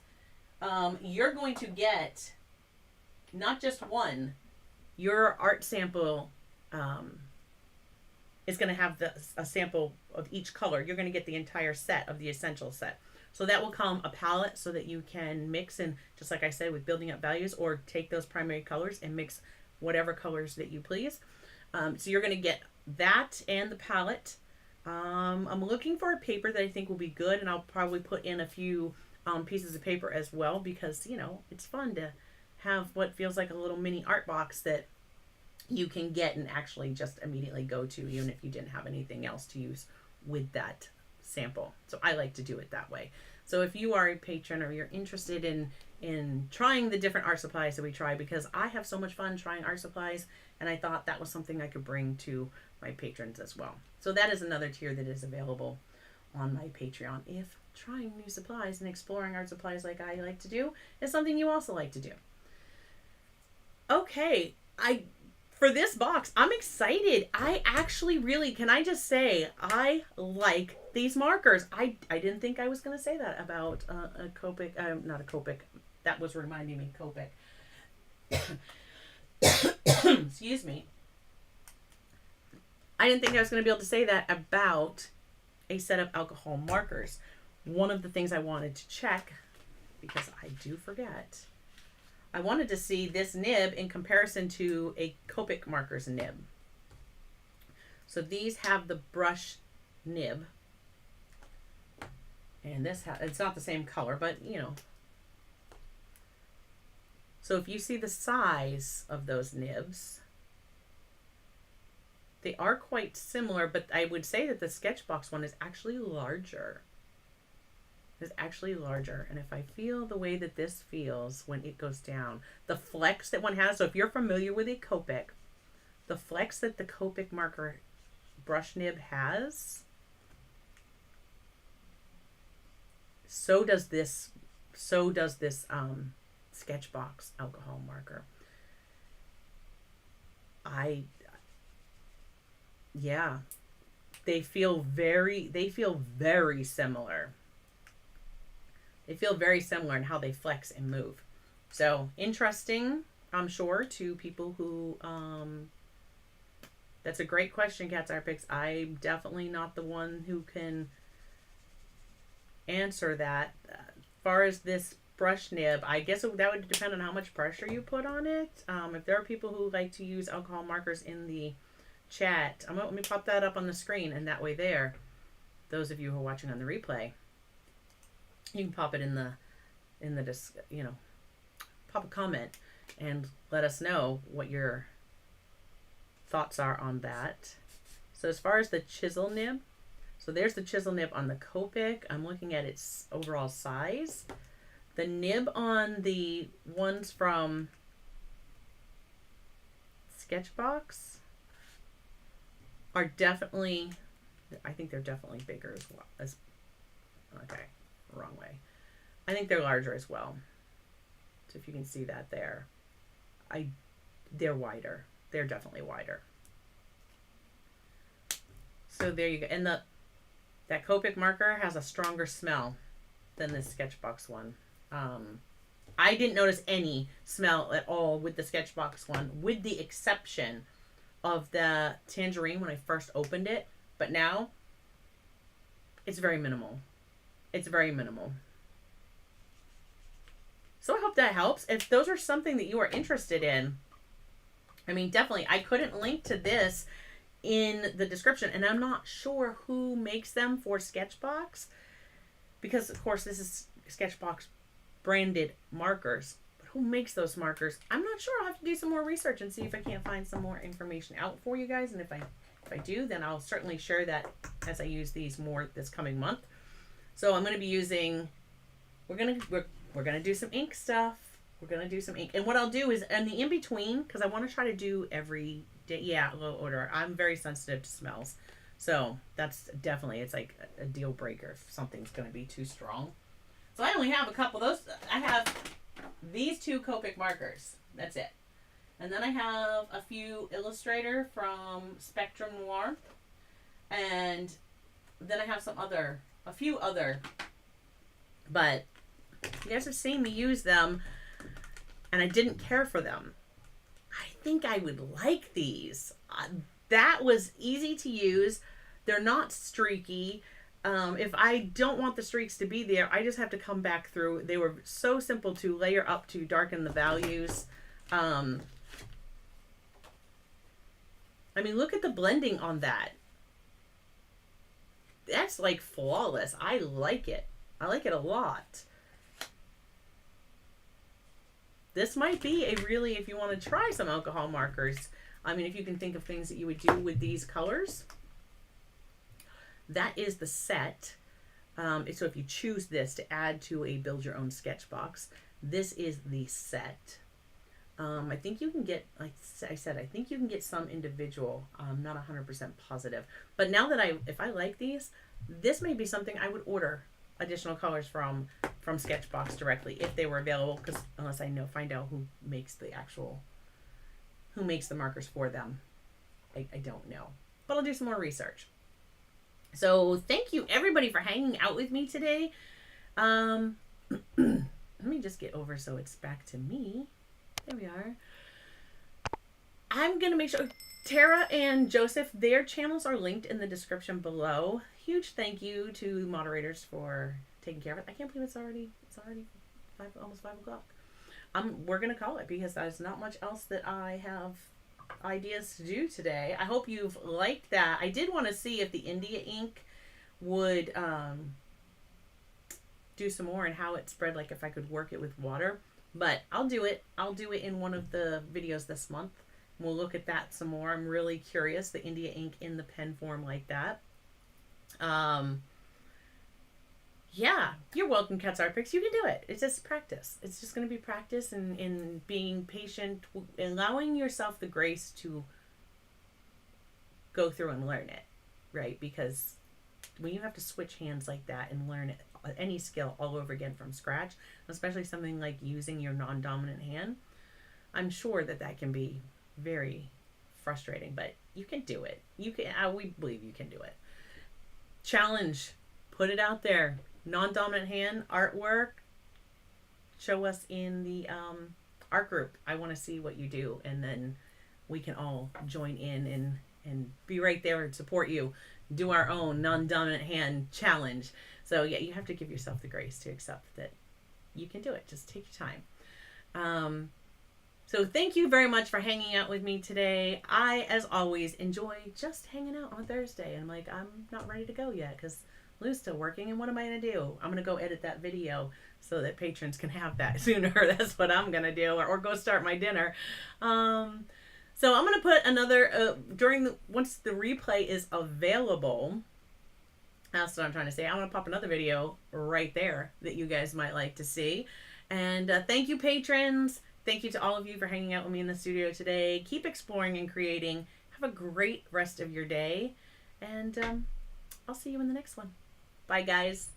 You're going to get not just one. Your art sample is going to have a sample of each color. You're going to get the entire set of the essential set. So that will come a palette so that you can mix in, just like I said, with building up values, or take those primary colors and mix whatever colors that you please. So you're going to get that and the palette. I'm looking for a paper that I think will be good, and I'll probably put in a few pieces of paper as well, because it's fun to have what feels like a little mini art box that you can get and actually just immediately go to, even if you didn't have anything else to use with that sample. So I like to do it that way. So if you are a patron, or you're interested in trying the different art supplies that we try, because I have so much fun trying art supplies, and I thought that was something I could bring to my patrons as well. So that is another tier that is available on my Patreon if trying new supplies and exploring art supplies like I like to do is something you also like to do. Okay, for this box, I'm excited. I actually really, can I just say, I like these markers. I didn't think I was going to say that about a Copic, not a Copic, that was reminding me, Copic. Excuse me. I didn't think I was going to be able to say that about a set of alcohol markers. One of the things I wanted to check, because I do forget, I wanted to see this nib in comparison to a Copic markers nib. So these have the brush nib. And this it's not the same color, but you know. So if you see the size of those nibs, they are quite similar, but I would say that the SketchBox one is actually larger. Is actually larger. And if I feel the way that this feels when it goes down, the flex that one has, so if you're familiar with a Copic, the flex that the Copic marker brush nib has, so does this SketchBox alcohol marker. Yeah, they feel very similar. They feel very similar in how they flex and move. So interesting, I'm sure, to people who, that's a great question, Cat's Art Picks. I'm definitely not the one who can answer that. As far as this brush nib, I guess that would depend on how much pressure you put on it. If there are people who like to use alcohol markers in the chat, let me pop that up on the screen, and that way there, those of you who are watching on the replay, you can pop it in the you know, pop a comment and let us know what your thoughts are on that. So as far as the chisel nib, so there's the chisel nib on the Copic. I'm looking at its overall size. The nib on the ones from SketchBox are definitely, I think they're definitely bigger as well. Okay, wrong way. I think they're larger as well. So if you can see that there, they're wider. They're definitely wider. So there you go. And that Copic marker has a stronger smell than the SketchBox one. I didn't notice any smell at all with the SketchBox one, with the exception of the tangerine when I first opened it. But now, it's very minimal. It's very minimal. So I hope that helps. If those are something that you are interested in, I mean, definitely. I couldn't link to this in the description, and I'm not sure who makes them for SketchBox, because of course this is SketchBox branded markers. But who makes those markers? I'm not sure. I'll have to do some more research and see if I can't find some more information out for you guys. And if I do, then I'll certainly share that as I use these more this coming month. So I'm going to be using, we're going to do some ink stuff. We're going to do some ink. And what I'll do is in the in-between, because I want to try to do every day, yeah, low odor. I'm very sensitive to smells. So that's definitely, it's like a deal breaker if something's going to be too strong. So I only have a couple of those. I have these two Copic markers. That's it. And then I have a few Illustrator from Spectrum Noir. And then I have a few other. But you guys have seen me use them, and I didn't care for them. I think I would like these. That was easy to use. They're not streaky. If I don't want the streaks to be there, I just have to come back through. They were so simple to layer up to darken the values. I mean, look at the blending on that. That's like flawless. I like it. I like it a lot. This might be a really, if you want to try some alcohol markers, I mean, if you can think of things that you would do with these colors, that is the set. So if you choose this to add to a build your own sketchbox, this is the set. I think you can get, like I said, I think you can get some individual. I'm not 100% positive. But now that if I like these, this may be something I would order additional colors from SketchBox directly if they were available, because unless I find out who makes the markers for them, I don't know. But I'll do some more research. So thank you everybody for hanging out with me today. Let me just get over so it's back to me. There we are. I'm going to make sure Tara and Joseph, their channels are linked in the description below. Huge thank you to the moderators for taking care of it. I can't believe it's already almost 5 o'clock. We're going to call it because there's not much else that I have ideas to do today. I hope you've liked that. I did want to see if the India ink would do some more and how it spread, like if I could work it with water, but I'll do it in one of the videos this month. We'll look at that some more. I'm really curious, the India ink in the pen form like that. Yeah, you're welcome, Cats Art Picks. You can do it. It's just practice. It's just going to be practice and being patient, allowing yourself the grace to go through and learn it, right? Because when you have to switch hands like that and learn any skill all over again from scratch, especially something like using your non-dominant hand, I'm sure that can be very frustrating, but you can do it. You can. We believe you can do it. Challenge. Put it out there. Non-dominant hand artwork. Show us in the art group. I want to see what you do, and then we can all join in and be right there and support you. Do our own non-dominant hand challenge. So yeah, you have to give yourself the grace to accept that you can do it. Just take your time. So thank you very much for hanging out with me today. I, as always, enjoy just hanging out on Thursday. And I'm like, I'm not ready to go yet because Lou's still working. And what am I going to do? I'm going to go edit that video so that patrons can have that sooner. That's what I'm going to do. Or go start my dinner. So I'm going to put another, once the replay is available, that's what I'm trying to say. I'm going to pop another video right there that you guys might like to see. And thank you, patrons. Thank you to all of you for hanging out with me in the studio today. Keep exploring and creating. Have a great rest of your day. And I'll see you in the next one. Bye, guys.